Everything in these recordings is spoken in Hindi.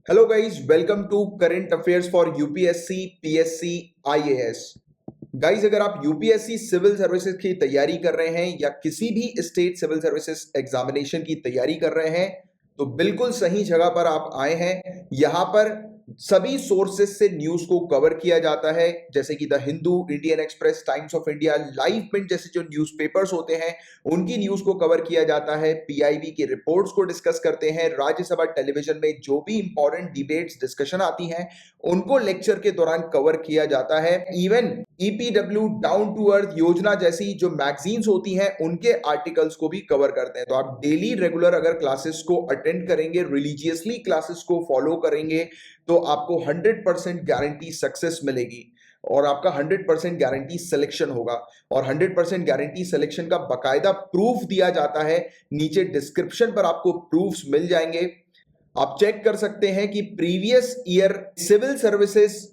Hello guys, welcome to current affairs for UPSC PSC IAS. Guys, अगर आप यूपीएससी सिविल सर्विसेज की तैयारी कर रहे हैं या किसी भी स्टेट सिविल सर्विसेज एग्जामिनेशन की तैयारी कर रहे हैं तो बिल्कुल सही जगह पर आप आए हैं। यहां पर सभी सोर्सेज से न्यूज को कवर किया जाता है, जैसे कि the Hindu, Indian Express, Times of India, Live Mint जैसे जो न्यूज़पेपर्स होते हैं उनकी न्यूज को कवर किया जाता है। पीआईबी की रिपोर्ट्स को डिस्कस करते हैं। राज्यसभा टेलीविजन में जो भी इंपॉर्टेंट डिबेट्स डिस्कशन आती हैं उनको लेक्चर के दौरान कवर किया जाता है। Even EPW, down to earth Yojana जैसी जो मैगजीन्स होती हैं उनके आर्टिकल्स को भी कवर करते हैं। तो आप डेली रेगुलर अगर क्लासेस को अटेंड करेंगे, रिलीजियसली क्लासेस को फॉलो करेंगे तो आपको 100% गारंटी सक्सेस मिलेगी और आपका 100% गारंटी सिलेक्शन होगा। और 100% गारंटी सिलेक्शन का बकायदा प्रूफ दिया जाता है। नीचे डिस्क्रिप्शन पर आपको प्रूफ्स मिल जाएंगे। आप चेक कर सकते हैं कि previous year civil services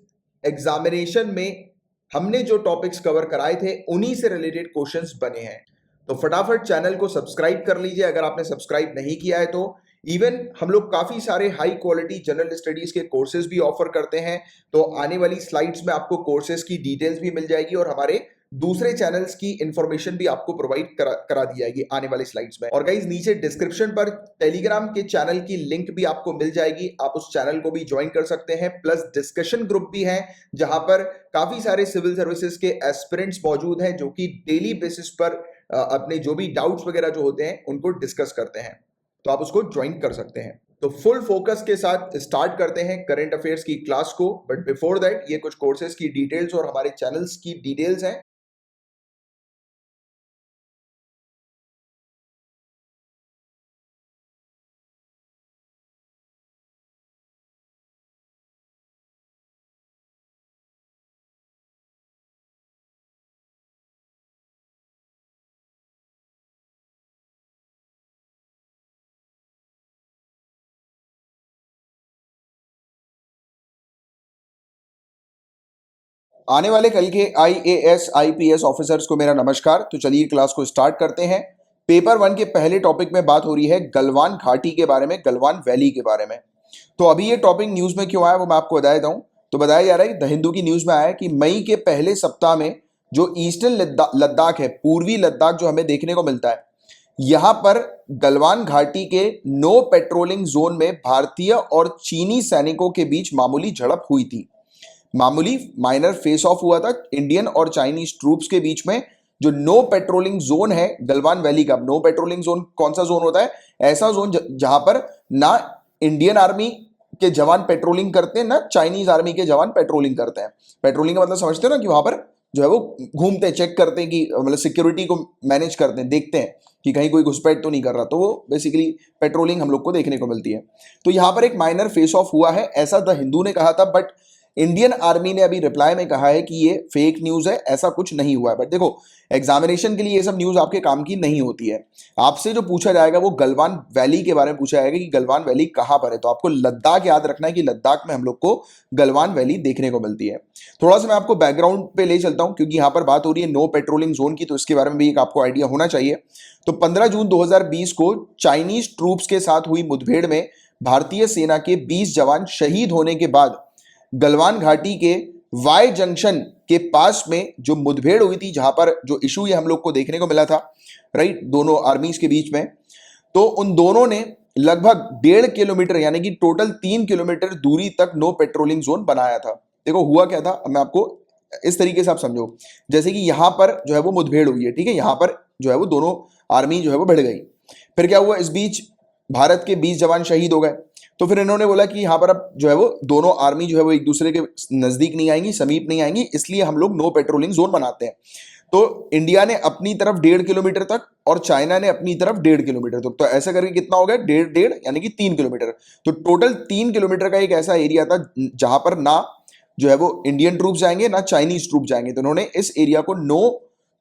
examination में हमने जो टॉपिक्स कवर कराए थे उन्हीं से रिलेटेड क्वेश्चंस बने हैं। तो फटाफट चैनल को सब्सक्राइब कर लीजिए अगर आपने सब्सक्राइब नहीं किया है तो। इवन हम लोग काफी सारे हाई क्वालिटी जनरल स्टडीज के कोर्सेज भी ऑफर करते हैं। तो आने वाली स्लाइड्स में आपको कोर्सेज की डिटेल्स भी मिल जाएगी और हमारे दूसरे चैनल्स की इंफॉर्मेशन भी आपको प्रोवाइड करा दी जाएगी आने वाली स्लाइड्स में। और गाइस, नीचे डिस्क्रिप्शन पर टेलीग्राम के चैनल की लिंक भी आपको मिल जाएगी, आप उस चैनल को भी ज्वाइन कर सकते हैं। प्लस डिस्कशन ग्रुप भी है जहां पर काफी सारे सिविल सर्विसेज के एस्पिरेंट्स मौजूद हैं जो कि डेली बेसिस पर अपने जो भी डाउट्स वगैरह जो होते हैं उनको डिस्कस करते हैं। तो आप उसको ज्वाइन कर सकते हैं। तो फुल फोकस के साथ स्टार्ट करते हैं करंट अफेयर्स की क्लास को। बट बिफोर दैट ये कुछ कोर्सेज की डिटेल्स और हमारे चैनल्स की डिटेल्स हैं। आने वाले कल के आईएएस आईपीएस ऑफिसर्स को मेरा नमस्कार। तो चलिए क्लास को स्टार्ट करते हैं। पेपर वन के पहले टॉपिक में बात हो रही है गलवान घाटी के बारे में, गलवान वैली के बारे में। तो अभी ये टॉपिक न्यूज में क्यों आया वो मैं आपको बता देता हूं। तो बताया जा रहा है कि द हिंदू की न्यूज में आया है कि मई के पहले सप्ताह में जो ईस्टर्न लद्दाख है, पूर्वी लद्दाख जो हमें देखने को मिलता है, यहां पर गलवान घाटी के नो पेट्रोलिंग जोन में भारतीय और चीनी सैनिकों के बीच मामूली झड़प हुई थी। मामूली माइनर फेस ऑफ हुआ था इंडियन और चाइनीज ट्रूप्स के बीच में। जो नो पेट्रोलिंग जोन है गलवान वैली का, नो पेट्रोलिंग जोन कौन सा जोन होता है? ऐसा जोन जहां पर ना इंडियन आर्मी के जवान पेट्रोलिंग करते हैं ना चाइनीज आर्मी के जवान पेट्रोलिंग करते हैं। पेट्रोलिंग का मतलब समझते हो ना, कि वहां पर जो है वो घूमते हैं, चेक करते हैं कि मतलब सिक्योरिटी को मैनेज करते हैं, देखते हैं कि कहीं कोई घुसपैठ तो नहीं कर रहा। तो वो बेसिकली पेट्रोलिंग हम लोग को देखने को मिलती है। तो यहां पर एक माइनर फेस ऑफ हुआ है, ऐसा द हिंदू ने कहा था। बट इंडियन आर्मी ने अभी रिप्लाई में कहा है कि ये फेक न्यूज है, ऐसा कुछ नहीं हुआ है। बट देखो, एग्जामिनेशन के लिए ये सब न्यूज आपके काम की नहीं होती है। आपसे जो पूछा जाएगा वो गलवान वैली के बारे में पूछा जाएगा कि गलवान वैली कहां पर है। तो आपको लद्दाख याद रखना है कि लद्दाख में हम लोग को गलवान वैली देखने को मिलती है। थोड़ा सा मैं आपको बैकग्राउंड पे ले चलता हूं क्योंकि यहां पर बात हो रही है नो पेट्रोलिंग जोन की, तो इसके बारे में भी एक आपको आइडिया होना चाहिए। तो 15 जून 2020 को चाइनीज ट्रूप्स के साथ हुई मुठभेड़ में भारतीय सेना के 20 जवान शहीद होने के बाद गलवान घाटी के वाई जंक्शन के पास में जो मुठभेड़ हुई थी, जहां पर जो इशू ये हम लोग को देखने को मिला था, राइट, दोनों आर्मीज के बीच में, तो उन दोनों ने लगभग 1.5 किलोमीटर यानी कि टोटल 3 किलोमीटर दूरी तक नो पेट्रोलिंग जोन बनाया था। देखो हुआ क्या था, मैं आपको इस तरीके से आप समझो, जैसे कि यहां पर जो है वो मुठभेड़ हुई है, ठीक है, यहां पर जो है वो दोनों आर्मी जो है वो भिड़ गई। फिर क्या हुआ, इस बीच भारत के 20 जवान शहीद हो गए। तो फिर इन्होंने बोला कि यहां पर अब जो है वो दोनों आर्मी जो है वो एक दूसरे के नजदीक नहीं आएंगी, समीप नहीं आएंगी, इसलिए हम लोग नो पेट्रोलिंग जोन बनाते हैं। तो इंडिया ने अपनी तरफ 1.5 किलोमीटर तक और चाइना ने अपनी तरफ 1.5 किलोमीटर तक, तो ऐसा करके कितना हो गया, 1.5 यानी कि 3 किलोमीटर। तो टोटल 3 किलोमीटर का एक ऐसा एरिया था जहां पर ना जो है वो इंडियन ट्रूप जाएंगे ना चाइनीज ट्रूप जाएंगे। तो उन्होंने इस एरिया को नो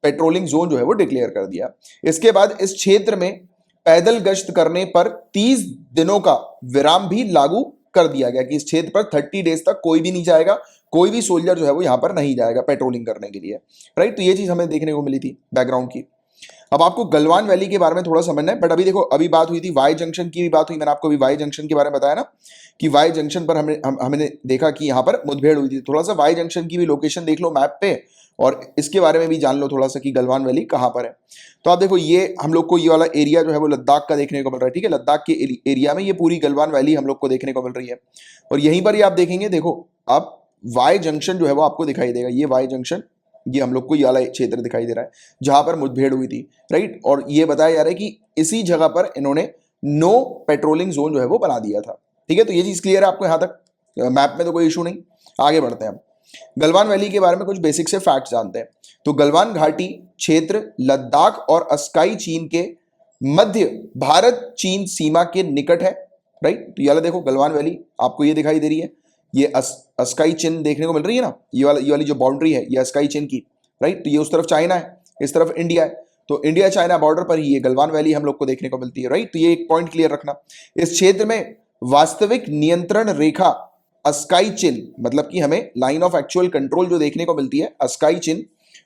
पेट्रोलिंग जोन जो है वो डिक्लेयर कर दिया। इसके बाद इस क्षेत्र में पैदल गश्त करने पर 30 दिनों का विराम भी लागू कर दिया गया कि इस क्षेत्र पर 30 डेज तक कोई भी नहीं जाएगा, कोई भी सोल्जर जो है वो यहां पर नहीं जाएगा पेट्रोलिंग करने के लिए, राइट। तो ये चीज हमें देखने को मिली थी बैकग्राउंड की। अब आपको गलवान वैली के बारे में थोड़ा समझना है, बट अभी देखो, अभी बात हुई थी वाई जंक्शन की भी बात हुई, मैंने आपको अभी वाई जंक्शन के बारे में बताया ना कि वाई जंक्शन पर हमने देखा कि यहाँ पर मुठभेड़ हुई थी। थोड़ा सा वाई जंक्शन की भी लोकेशन देख लो मैप पे, और इसके बारे में भी जान लो थोड़ा सा कि गलवान वैली कहाँ पर है। तो आप देखो, ये हम लोग को ये वाला एरिया जो है वो लद्दाख का देखने को मिल रहा है, ठीक है। लद्दाख के एरिया में ये पूरी गलवान वैली हम लोग को देखने को मिल रही है, और यहीं पर ही आप देखेंगे, देखो आप वाई जंक्शन जो है वो आपको दिखाई देगा, ये वाई जंक्शन, ये हम लोग को ये वाला क्षेत्र दिखाई दे रहा है जहां पर मुठभेड़ हुई थी, राइट। और ये बताया जा रहा है कि इसी जगह पर इन्होंने नो पेट्रोलिंग जोन जो है वो बना दिया था, ठीक है। तो ये चीज क्लियर है आपको यहां तक, मैप में तो कोई इशू नहीं। आगे बढ़ते हैं हम गलवान वैली के बारे में कुछ बेसिक से फैक्ट जानते हैं। तो गलवान घाटी क्षेत्र लद्दाख और अस्काई चीन के मध्य भारत चीन सीमा के निकट है, राइट। तो ये देखो गलवान वैली आपको ये दिखाई दे रही है, ये अस्काई चिन्ह देखने को मिल रही है ना, ये वाली जो बाउंड्री है ये अस्काई चिन्ह की, राइट। तो ये उस तरफ चाइना है, इस तरफ इंडिया है, तो इंडिया चाइना बॉर्डर पर ही ये गलवान वैली हम लोग को देखने को मिलती है, राइट। तो ये एक पॉइंट क्लियर रखना। इस क्षेत्र में वास्तविक नियंत्रण रेखा अस्काई चिन्ह, मतलब कि हमें लाइन ऑफ एक्चुअल कंट्रोल जो देखने को मिलती है अस्काई चिन्ह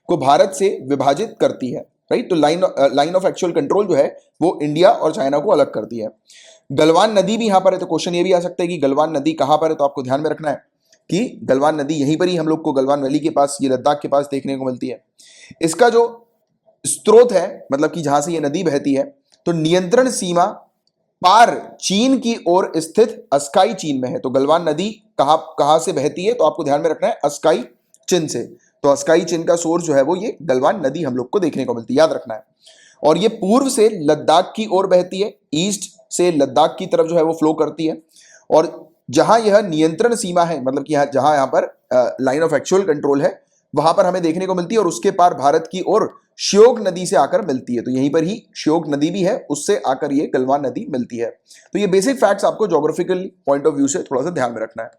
को भारत से विभाजित करती है, राइट। तो लाइन ऑफ एक्चुअल कंट्रोल जो है वो इंडिया और चाइना को अलग करती है। गलवान नदी भी यहां पर है, तो क्वेश्चन ये भी आ सकता है कि गलवान नदी कहां पर है। तो आपको ध्यान में रखना है कि गलवान नदी यहीं पर ही हम लोग को गलवान वैली के पास, ये लद्दाख के पास देखने को मिलती है। इसका जो स्रोत है, मतलब कि जहां से ये नदी बहती है, तो नियंत्रण सीमा पार चीन की ओर स्थित अस्काई चीन में है। तो गलवान नदी कहां से बहती है, तो आपको ध्यान में रखना है अस्काई चिन से। तो अस्काई चिन का सोर्स जो है वो ये गलवान नदी हम लोग को देखने को मिलती है, याद रखना है। और ये पूर्व से लद्दाख की ओर बहती है, ईस्ट से लद्दाख की तरफ जो है वो फ्लो करती है। और जहां यह नियंत्रण सीमा है, मतलब कि जहां यहां पर लाइन ऑफ एक्चुअल कंट्रोल है, वहां पर हमें देखने को मिलती है, और उसके पार भारत की ओर श्योक नदी से आकर मिलती है। तो यहीं पर ही श्योक नदी भी है, उससे आकर ये गलवान नदी मिलती है। तो ये बेसिक फैक्ट्स आपको ज्योग्राफिकल पॉइंट ऑफ व्यू से थोड़ा सा ध्यान में रखना है।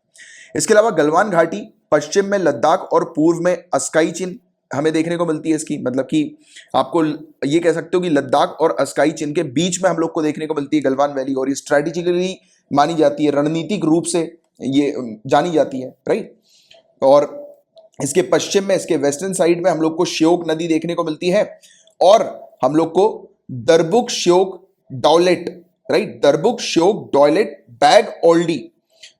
इसके अलावा गलवान घाटी पश्चिम में लद्दाख और पूर्व में अस्काई चिन हमें देखने को मिलती है। इसकी मतलब कि आपको ये कह सकते हो कि लद्दाख और अस्काई चिन के बीच में हम लोग को देखने को मिलती है गलवान वैली, और ये स्ट्रेटेजिकली मानी जाती है, रणनीतिक रूप से ये जानी जाती है, राइट। और इसके पश्चिम में, इसके वेस्टर्न साइड में हम लोग को श्योक नदी देखने को मिलती है, और हम लोग को दरबुक श्योक डॉलेट, राइट, दरबुक श्योक डॉलेट बैग ओल्डी,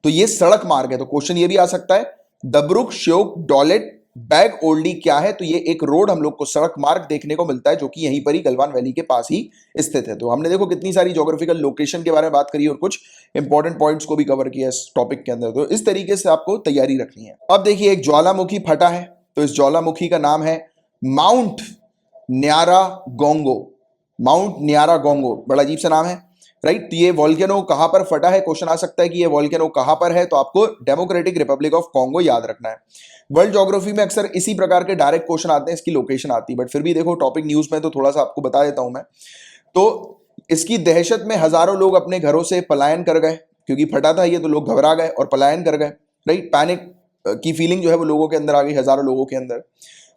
तो ये सड़क मार्ग है। तो क्वेश्चन ये भी आ सकता है दबरुक श्योक डॉलेट बैग ओल्डी क्या है, तो ये एक रोड हम लोग को सड़क मार्ग देखने को मिलता है, जो कि यहीं पर ही गलवान वैली के पास ही स्थित है। तो हमने देखो कितनी सारी ज्योग्राफिकल लोकेशन के बारे में बात करी और कुछ इंपॉर्टेंट पॉइंट्स को भी कवर किया इस टॉपिक के अंदर। तो इस तरीके से आपको तैयारी रखनी है। अब देखिए, एक ज्वालामुखी फटा है, तो इस ज्वालामुखी का नाम है माउंट न्यारा गोंगो। माउंट न्यारा गोंगो, बड़ा अजीब सा नाम है, राइट। तो ये वॉल्केनो कहां पर फटा है, क्वेश्चन आ सकता है कि ये वॉल्केनो कहां पर है, तो आपको डेमोक्रेटिक रिपब्लिक ऑफ कॉन्गो याद रखना है। वर्ल्ड ज्योग्राफी में अक्सर इसी प्रकार के डायरेक्ट क्वेश्चन आते हैं, इसकी लोकेशन आती है, बट फिर भी देखो टॉपिक न्यूज में तो थोड़ा सा आपको बता देता हूं मैं। तो इसकी दहशत में हजारों लोग अपने घरों से पलायन कर गए, क्योंकि फटा था ये, तो लोग घबरा गए और पलायन कर गए, राइट। पैनिक की फीलिंग जो है वो लोगों के अंदर आ गई, हजारों लोगों के अंदर।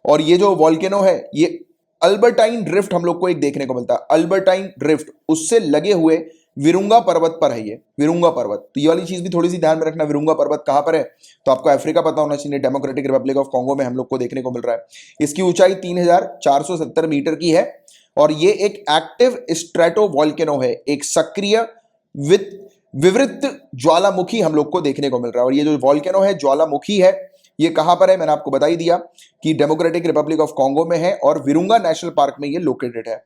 और ये जो वॉल्केनो है, ये अल्बर्टाइन ड्रिफ्ट हम लोग को एक देखने को मिलता है, अल्बर्टाइन ड्रिफ्ट, उससे लगे हुए विरुंगा पर्वत पर है ये, विरुंगा पर्वत। तो ये वाली चीज भी थोड़ी सी ध्यान में रखना, विरुंगा पर्वत कहां पर है, तो आपको अफ्रीका पता होना चाहिए, डेमोक्रेटिक रिपब्लिक ऑफ कॉन्गो में हम लोग को देखने को मिल रहा है। इसकी ऊंचाई 3470 मीटर की है, और ये एक एक्टिव स्ट्रेटो वॉल्केनो है, एक सक्रिय विवृत ज्वालामुखी हम लोग को देखने को मिल रहा है। और ये जो वॉल्केनो है, ज्वालामुखी है, ये कहां पर है, मैंने आपको बता ही दिया कि डेमोक्रेटिक रिपब्लिक ऑफ कॉन्गो में है, और विरुंगा नेशनल पार्क में ये लोकेटेड है।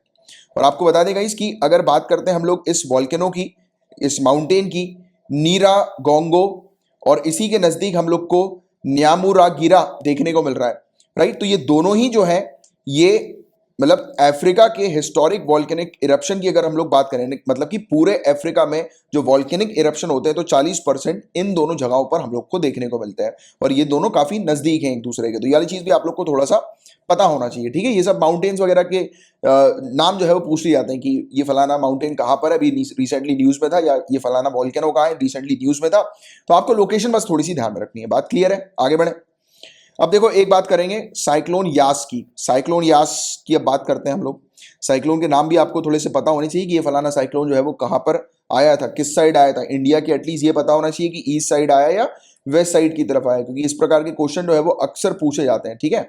और आपको बता देगा इसकी, अगर बात करते हैं हम लोग इस वॉल्केनो की, इस माउंटेन की, नीरा गोंगो, और इसी के नजदीक हम लोग को न्यामुरागिरा देखने को मिल रहा है, राइट। तो ये दोनों ही जो है, ये मतलब अफ्रीका के हिस्टोरिक वॉल्केनिक इरप्शन की अगर हम लोग बात करें, मतलब कि पूरे अफ्रीका में जो वॉल्केनिक इरप्शन होते हैं, तो 40% इन दोनों जगहों पर हम लोग को देखने को मिलते हैं, और ये दोनों काफी नजदीक हैं एक दूसरे के। तो ये वाली चीज भी आप लोग को थोड़ा सा पता होना चाहिए, ठीक है। ये सब माउंटेन्स वगैरह के नाम जो है वो पूछ लिए जाते हैं कि ये फलाना माउंटेन कहाँ पर है, अभी रिसेंटली न्यूज में था, या ये फलाना वॉल्केनो कहाँ है, रिसेंटली न्यूज में था। तो आपको लोकेशन बस थोड़ी सी ध्यान में रखनी है। बात क्लियर है, आगे बढ़े। अब देखो, एक बात करेंगे साइक्लोन यास की। साइक्लोन यास की अब बात करते हैं हम लोग। साइक्लोन के नाम भी आपको थोड़े से पता होने चाहिए कि ये फलाना साइक्लोन जो है वो कहाँ पर आया था, किस साइड आया था। इंडिया के एटलीस्ट ये पता होना चाहिए कि ईस्ट साइड आया या वेस्ट साइड की तरफ आया, क्योंकि इस प्रकार के क्वेश्चन जो है वो अक्सर पूछे जाते हैं, ठीक है।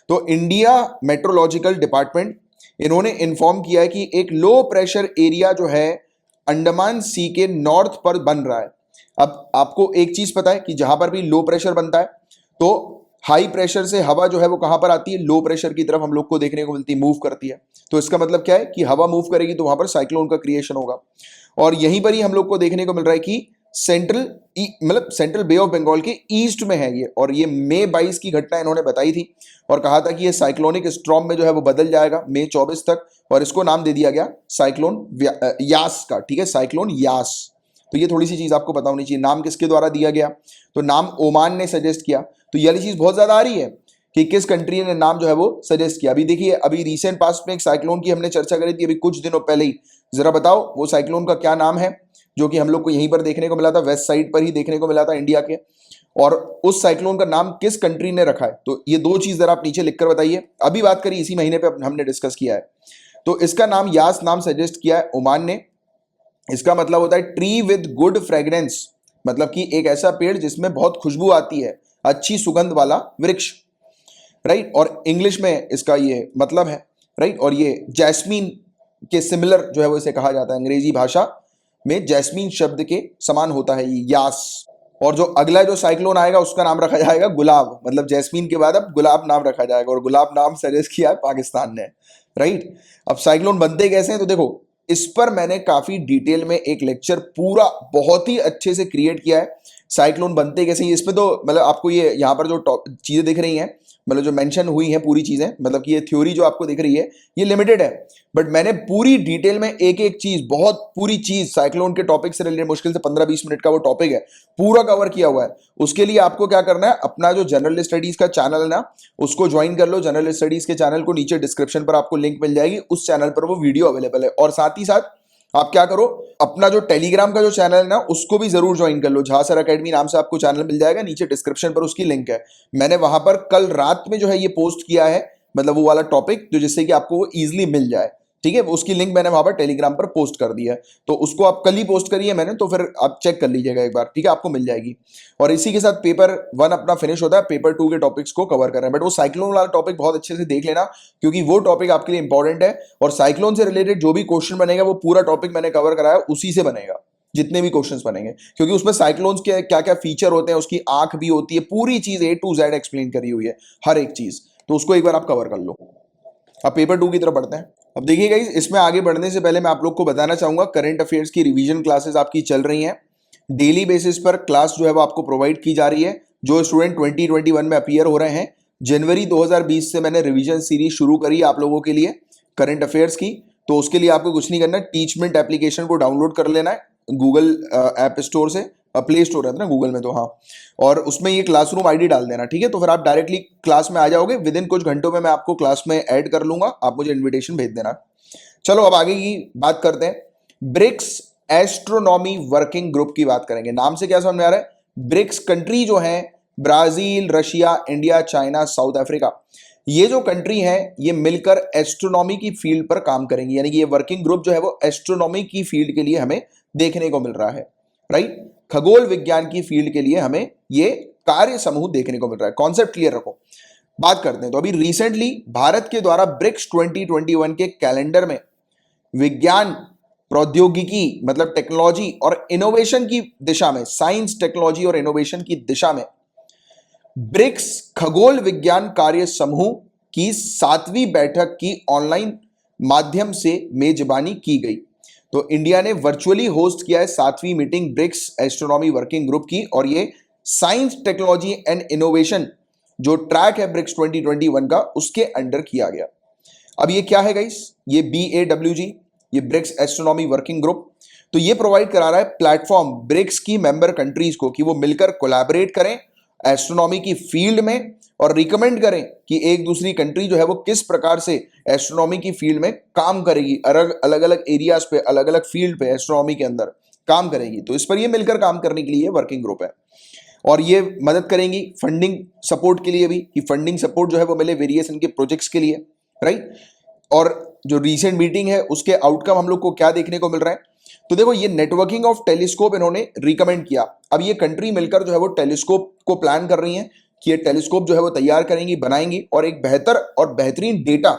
तो इंडिया मेट्रोलॉजिकल डिपार्टमेंट इन्होंने इन्फॉर्म किया है कि एक लो प्रेशर एरिया जो है अंडमान सी के नॉर्थ पर बन रहा है। अब आपको एक चीज पता है कि जहां पर भी लो प्रेशर बनता है तो हाई प्रेशर से हवा जो है वो कहां पर आती है, लो प्रेशर की तरफ हम लोग को देखने को मिलती है, मूव करती है। तो इसका मतलब क्या है कि हवा मूव करेगी तो वहां पर साइक्लोन का क्रिएशन होगा। और यहीं पर ही हम लोग को देखने को मिल रहा है कि सेंट्रल बे ऑफ बंगाल के ईस्ट में है ये, और ये मई 22 की घटना इन्होंने बताई थी और कहा था कि ये साइक्लोनिक स्ट्रॉम में जो है वो बदल जाएगा मई 24 तक, और इसको नाम दे दिया गया साइक्लोन यास का। ठीक है, साइक्लोन यास। तो ये थोड़ी सी चीज आपको पता होनी चाहिए। नाम किसके द्वारा दिया गया, तो नाम ओमान ने सजेस्ट किया। तो ये वाली चीज बहुत ज्यादा आ रही है कि किस कंट्री ने नाम जो है वो सजेस्ट किया। अभी देखिए, अभी रिसेंट पास्ट में एक साइक्लोन की हमने चर्चा करी थी अभी कुछ दिनों पहले ही। जरा बताओ वो साइक्लोन का क्या नाम है, जो कि हम लोग को यहीं पर देखने को मिला था, वेस्ट साइड पर ही देखने को मिला था इंडिया के, और उस साइक्लोन का नाम किस कंट्री ने रखा है। तो ये दो चीज जरा आप नीचे लिखकर बताइए। अभी बात करी इसी महीने पे हमने डिस्कस किया है। तो इसका नाम यास नाम सजेस्ट किया है ओमान ने। इसका मतलब होता है ट्री विद गुड फ्रेग्रेंस, मतलब कि एक ऐसा पेड़ जिसमें बहुत खुशबू आती है, अच्छी सुगंध वाला वृक्ष, राइट। और इंग्लिश में इसका ये मतलब है, राइट। और ये जैस्मीन के सिमिलर जो है वो इसे कहा जाता है, अंग्रेजी भाषा में जैस्मीन शब्द के समान होता है ये यास। और जो अगला जो साइक्लोन आएगा उसका नाम रखा जाएगा गुलाब, मतलब जैस्मीन के बाद अब गुलाब नाम रखा जाएगा, और गुलाब नाम सजेस्ट किया है पाकिस्तान ने, राइट। अब साइक्लोन बनते कैसे हैं, तो देखो इस पर मैंने काफी डिटेल में एक लेक्चर पूरा बहुत ही अच्छे से क्रिएट किया है। साइक्लोन बनते कैसे हैं इसमें, तो मतलब आपको ये यहाँ पर जो चीजें दिख रही हैं, मतलब जो मेंशन हुई हैं पूरी चीजें, मतलब कि ये थ्योरी जो आपको दिख रही है ये लिमिटेड है, बट मैंने पूरी डिटेल में एक एक चीज, बहुत पूरी चीज साइक्लोन के टॉपिक से रिलेटेड, मुश्किल से 15-20 मिनट का वो टॉपिक है, पूरा कवर किया हुआ है। उसके लिए आपको क्या करना है, अपना जो जनरल स्टडीज का चैनल है ना उसको ज्वाइन कर लो। जनरल स्टडीज के चैनल को नीचे डिस्क्रिप्शन पर आपको लिंक मिल जाएगी, उस चैनल पर वो वीडियो अवेलेबल है। और साथ ही साथ आप क्या करो, अपना जो टेलीग्राम का जो चैनल है ना उसको भी जरूर ज्वाइन कर लो। झा सर अकेडमी नाम से आपको चैनल मिल जाएगा, नीचे डिस्क्रिप्शन पर उसकी लिंक है। मैंने वहां पर कल रात में जो है ये पोस्ट किया है, मतलब वो वाला टॉपिक जो जिससे कि आपको वो इजीली मिल जाए। ठीक है, उसकी लिंक मैंने वहां पर टेलीग्राम पर पोस्ट कर दी है, तो उसको आप कल ही पोस्ट करिए मैंने, तो फिर आप चेक कर लीजिएगा एक बार, ठीक है, आपको मिल जाएगी। और इसी के साथ पेपर 1 अपना फिनिश होता है, पेपर 2 के टॉपिक्स को कवर कर रहे हैं। बट वो साइक्लोन वाला टॉपिक बहुत अच्छे से देख लेना, क्योंकि वो टॉपिक आपके लिए इंपॉर्टेंट है। और साइक्लोन से रिलेटेड जो भी क्वेश्चन बनेगा वो पूरा टॉपिक मैंने कवर कराया उसी से बनेगा, जितने भी क्वेश्चंस बनेंगे, क्योंकि उसमें साइक्लोन्स के क्या क्या फीचर होते हैं, उसकी आंख भी होती है, पूरी चीज A to Z एक्सप्लेन करी हुई है, हर एक चीज। तो उसको एक बार आप कवर कर लो। अब पेपर 2 की तरफ बढ़ते हैं। अब देखिए गाइस, इसमें आगे बढ़ने से पहले मैं आप लोग को बताना चाहूंगा, करंट अफेयर्स की रिवीजन क्लासेस आपकी चल रही हैं। डेली बेसिस पर क्लास जो है वो आपको प्रोवाइड की जा रही है। जो स्टूडेंट 2021 में अपीयर हो रहे हैं, जनवरी 2020 से मैंने रिवीजन सीरीज शुरू करी आप लोगों के लिए करंट अफेयर्स की। तो उसके लिए आपको कुछ नहीं करना, टीचमेंट एप्लीकेशन को डाउनलोड कर लेना है गूगल ऐप स्टोर से, प्ले स्टोर रहता है ना गूगल में, तो हाँ, और उसमें ये क्लासरूम आईडी डाल देना, ठीक है। तो फिर आप डायरेक्टली क्लास में आ जाओगे, विद इन कुछ घंटों में मैं आपको क्लास में ऐड कर लूंगा, आप मुझे इन्विटेशन भेज देना। चलो अब आगे की बात करते हैं। ब्रिक्स एस्ट्रोनॉमी वर्किंग ग्रुप की बात करेंगे। नाम से क्या समझ में आ रहा है, ब्रिक्स कंट्री जो है Brazil, Russia, India, China, south Africa, ये जो कंट्री है ये मिलकर एस्ट्रोनॉमी की फील्ड पर काम करेंगी। यानी कि ये वर्किंग ग्रुप जो है वो एस्ट्रोनॉमी की फील्ड के लिए हमें देखने को मिल रहा है, राइट। खगोल विज्ञान की फील्ड के लिए हमें ये कार्य समूह देखने को मिल रहा है। कॉन्सेप्ट क्लियर रखो। बात करते हैं, तो अभी रिसेंटली भारत के द्वारा ब्रिक्स 2021 के कैलेंडर में विज्ञान, प्रौद्योगिकी मतलब टेक्नोलॉजी और इनोवेशन की दिशा में, साइंस, टेक्नोलॉजी और इनोवेशन की दिशा में ब्रिक्स खगोल विज्ञान कार्य समूह की 7वीं बैठक की ऑनलाइन माध्यम से मेजबानी की गई। तो इंडिया ने वर्चुअली होस्ट किया है 7वीं meeting BRICS astronomy working group की, और ये साइंस, टेक्नोलॉजी एंड इनोवेशन जो ट्रैक है ब्रिक्स 2021 का, उसके अंडर किया गया। अब ये क्या है गाइस, ये BAWG, ये ब्रिक्स एस्ट्रोनॉमी वर्किंग ग्रुप। तो ये प्रोवाइड करा रहा है प्लेटफॉर्म ब्रिक्स की मेंबर कंट्रीज को कि वो मिलकर कोलैबोरेट करें एस्ट्रोनॉमी की फील्ड में, और रिकमेंड करें कि एक दूसरी कंट्री जो है वो किस प्रकार से एस्ट्रोनॉमी की फील्ड में काम करेगी, अलग अलग एरियाज पे, अलग अलग फील्ड पे एस्ट्रोनॉमी के अंदर काम करेगी। तो इस पर ये मिलकर काम करने के लिए वर्किंग ग्रुप है, और ये मदद करेंगी फंडिंग सपोर्ट के लिए भी, कि फंडिंग सपोर्ट जो है वो मिले वेरियस इनके प्रोजेक्ट्स के लिए, राइट। और जो रीसेंट मीटिंग है उसके आउटकम हम लोग को क्या देखने को मिल रहा है, तो देखो ये नेटवर्किंग ऑफ टेलीस्कोप इन्होंने रिकमेंड किया। अब ये कंट्री मिलकर जो है वो टेलीस्कोप को प्लान कर रही हैं कि ये टेलीस्कोप जो है वो तैयार करेंगी, बनाएंगी, और एक बेहतर और बेहतरीन डेटा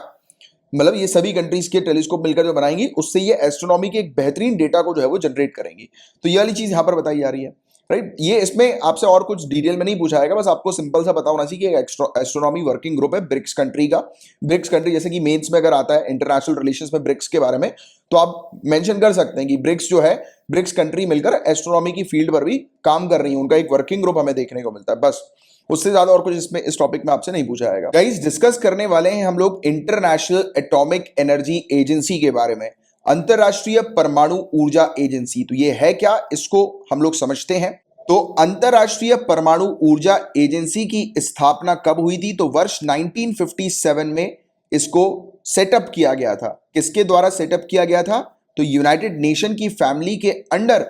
मतलब ये सभी कंट्रीज के टेलीस्कोप मिलकर जो बनाएंगी उससे ये एस्ट्रोनॉमी के एक बेहतरीन डेटा को जो है वो जनरेट करेंगी। तो ये वाली चीज यहां पर बताई जा रही है, राइट। ये इसमें आपसे और कुछ डिटेल में नहीं पूछा जाएगा, बस आपको सिंपल सा पता होना चाहिए कि एक एस्ट्रोनॉमी वर्किंग ग्रुप है ब्रिक्स कंट्री का। ब्रिक्स कंट्री जैसे कि मेंस में अगर आता है इंटरनेशनल रिलेशंस में ब्रिक्स के बारे में, तो आप मेंशन कर सकते हैं कि ब्रिक्स जो है, ब्रिक्स कंट्री मिलकर एस्ट्रोनॉमी की फील्ड पर भी काम कर रही है, उनका एक वर्किंग ग्रुप हमें देखने को मिलता है। बस उससे ज्यादा और कुछ इसमें इस टॉपिक में आपसे नहीं पूछा जाएगा। गाइस, डिस्कस करने वाले हैं हम लोग इंटरनेशनल एटॉमिक एनर्जी एजेंसी के बारे में, अंतरराष्ट्रीय परमाणु ऊर्जा एजेंसी। तो ये है क्या, इसको हम लोग समझते हैं। तो अंतरराष्ट्रीय परमाणु ऊर्जा एजेंसी की स्थापना कब हुई थी? तो वर्ष 1957 में इसको सेटअप किया गया था। किसके द्वारा सेटअप किया गया था? तो यूनाइटेड नेशन की फैमिली के अंडर,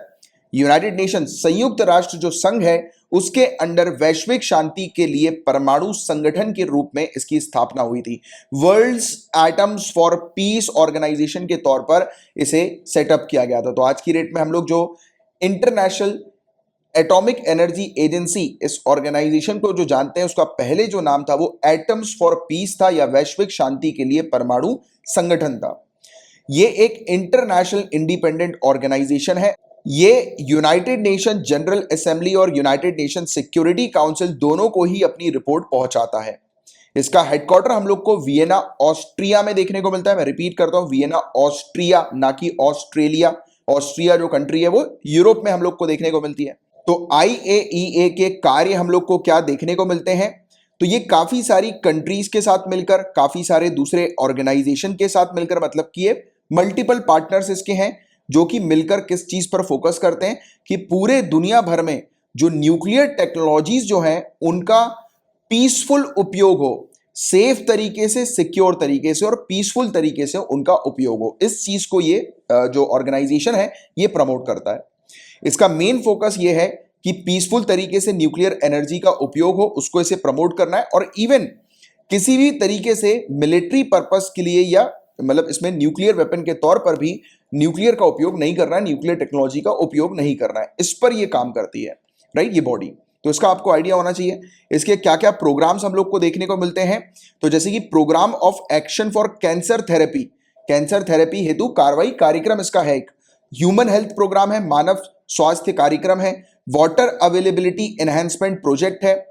यूनाइटेड नेशन संयुक्त राष्ट्र जो संघ है उसके अंडर वैश्विक शांति के लिए परमाणु संगठन के रूप में इसकी स्थापना हुई थी। World's atoms for peace organisation के तौर पर इसे सेटअप किया गया था। तो आज की डेट में हम लोग जो इंटरनेशनल एटॉमिक एनर्जी एजेंसी, इस ऑर्गेनाइजेशन को जो जानते हैं, उसका पहले जो नाम था वो एटम्स फॉर पीस था या वैश्विक शांति के लिए परमाणु संगठन था। ये एक इंटरनेशनल इंडिपेंडेंट ऑर्गेनाइजेशन है। ये यूनाइटेड नेशन जनरल असेंबली और यूनाइटेड नेशन सिक्योरिटी काउंसिल दोनों को ही अपनी रिपोर्ट पहुंचाता है। इसका हेडक्वार्टर हम लोग को वियना ऑस्ट्रिया में देखने को मिलता है। मैं रिपीट करता हूं, वियना ऑस्ट्रिया, ना कि ऑस्ट्रेलिया। ऑस्ट्रिया जो कंट्री है वो यूरोप में हम लोग को देखने को मिलती है। तो IAEA के कार्य हम लोग को क्या देखने को मिलते हैं? तो ये काफी सारी कंट्रीज के साथ मिलकर, काफी सारे दूसरे ऑर्गेनाइजेशन के साथ मिलकर, मतलब कि ये मल्टीपल पार्टनर्स इसके हैं जो कि मिलकर किस चीज पर फोकस करते हैं कि पूरे दुनिया भर में जो न्यूक्लियर टेक्नोलॉजीज जो हैं उनका पीसफुल उपयोग हो, सेफ तरीके से, सिक्योर तरीके से और पीसफुल तरीके से उनका उपयोग हो। इस चीज को ये जो ऑर्गेनाइजेशन है ये प्रमोट करता है। इसका मेन फोकस ये है कि पीसफुल तरीके से न्यूक्लियर एनर्जी का उपयोग हो, उसको इसे प्रमोट करना है। और इवन किसी भी तरीके से मिलिट्री पर्पस के लिए या मतलब इसमें न्यूक्लियर वेपन के तौर पर भी न्यूक्लियर का उपयोग नहीं करना है, न्यूक्लियर टेक्नोलॉजी का उपयोग नहीं करना है, इस पर ये काम करती है, राइट, ये बॉडी। तो इसका आपको आइडिया होना चाहिए। इसके क्या क्या प्रोग्राम्स हम लोग को देखने को मिलते हैं? तो जैसे कि programme of action for cancer therapy, cancer therapy हेतु कार्रवाई कार्यक्रम इसका है एक। ह्यूमन हेल्थ प्रोग्राम है, मानव स्वास्थ्य कार्यक्रम है। वाटर अवेलेबिलिटी एनहेंसमेंट प्रोजेक्ट है।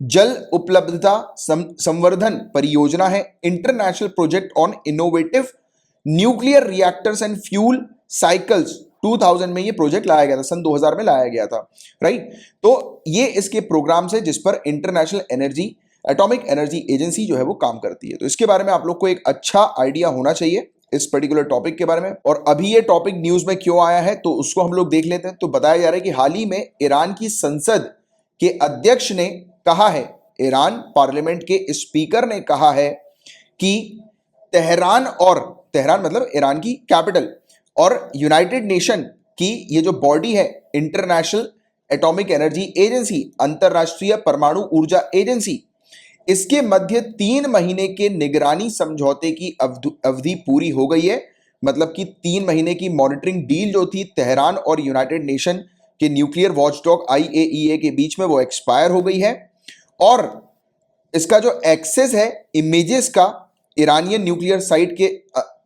जल उपलब्धता संवर्धन परियोजना है। International project on innovative nuclear reactors and fuel cycles, 2000 में ये प्रोजेक्ट लाया गया था, सन 2000 में लाया गया था, राइट। तो ये इसके प्रोग्राम्स है जिस पर international energy atomic energy agency जो है वो काम करती है। तो इसके बारे में आप लोग को एक अच्छा आइडिया होना चाहिए इस पर्टिकुलर टॉपिक के बारे में। और अभी ये टॉपिक न्यूज में क्यों आया है तो उसको हम लोग देख लेते हैं। तो बताया जा रहा है कि हाल ही में ईरान की संसद के अध्यक्ष ने कहा है, ईरान पार्लियामेंट के स्पीकर ने कहा है कि तेहरान मतलब ईरान की कैपिटल और यूनाइटेड नेशन की ये जो बॉडी है इंटरनेशनल एटॉमिक एनर्जी एजेंसी, अंतरराष्ट्रीय परमाणु ऊर्जा एजेंसी, इसके मध्य 3 महीने के निगरानी समझौते की अवधि पूरी हो गई है। मतलब कि 3 महीने की मॉनिटरिंग डील जो थी तेहरान और यूनाइटेड नेशन के न्यूक्लियर वॉचडॉग IAEA के बीच में वो एक्सपायर हो गई है। और इसका जो एक्सेस है इमेजेस का ईरानियन न्यूक्लियर साइट के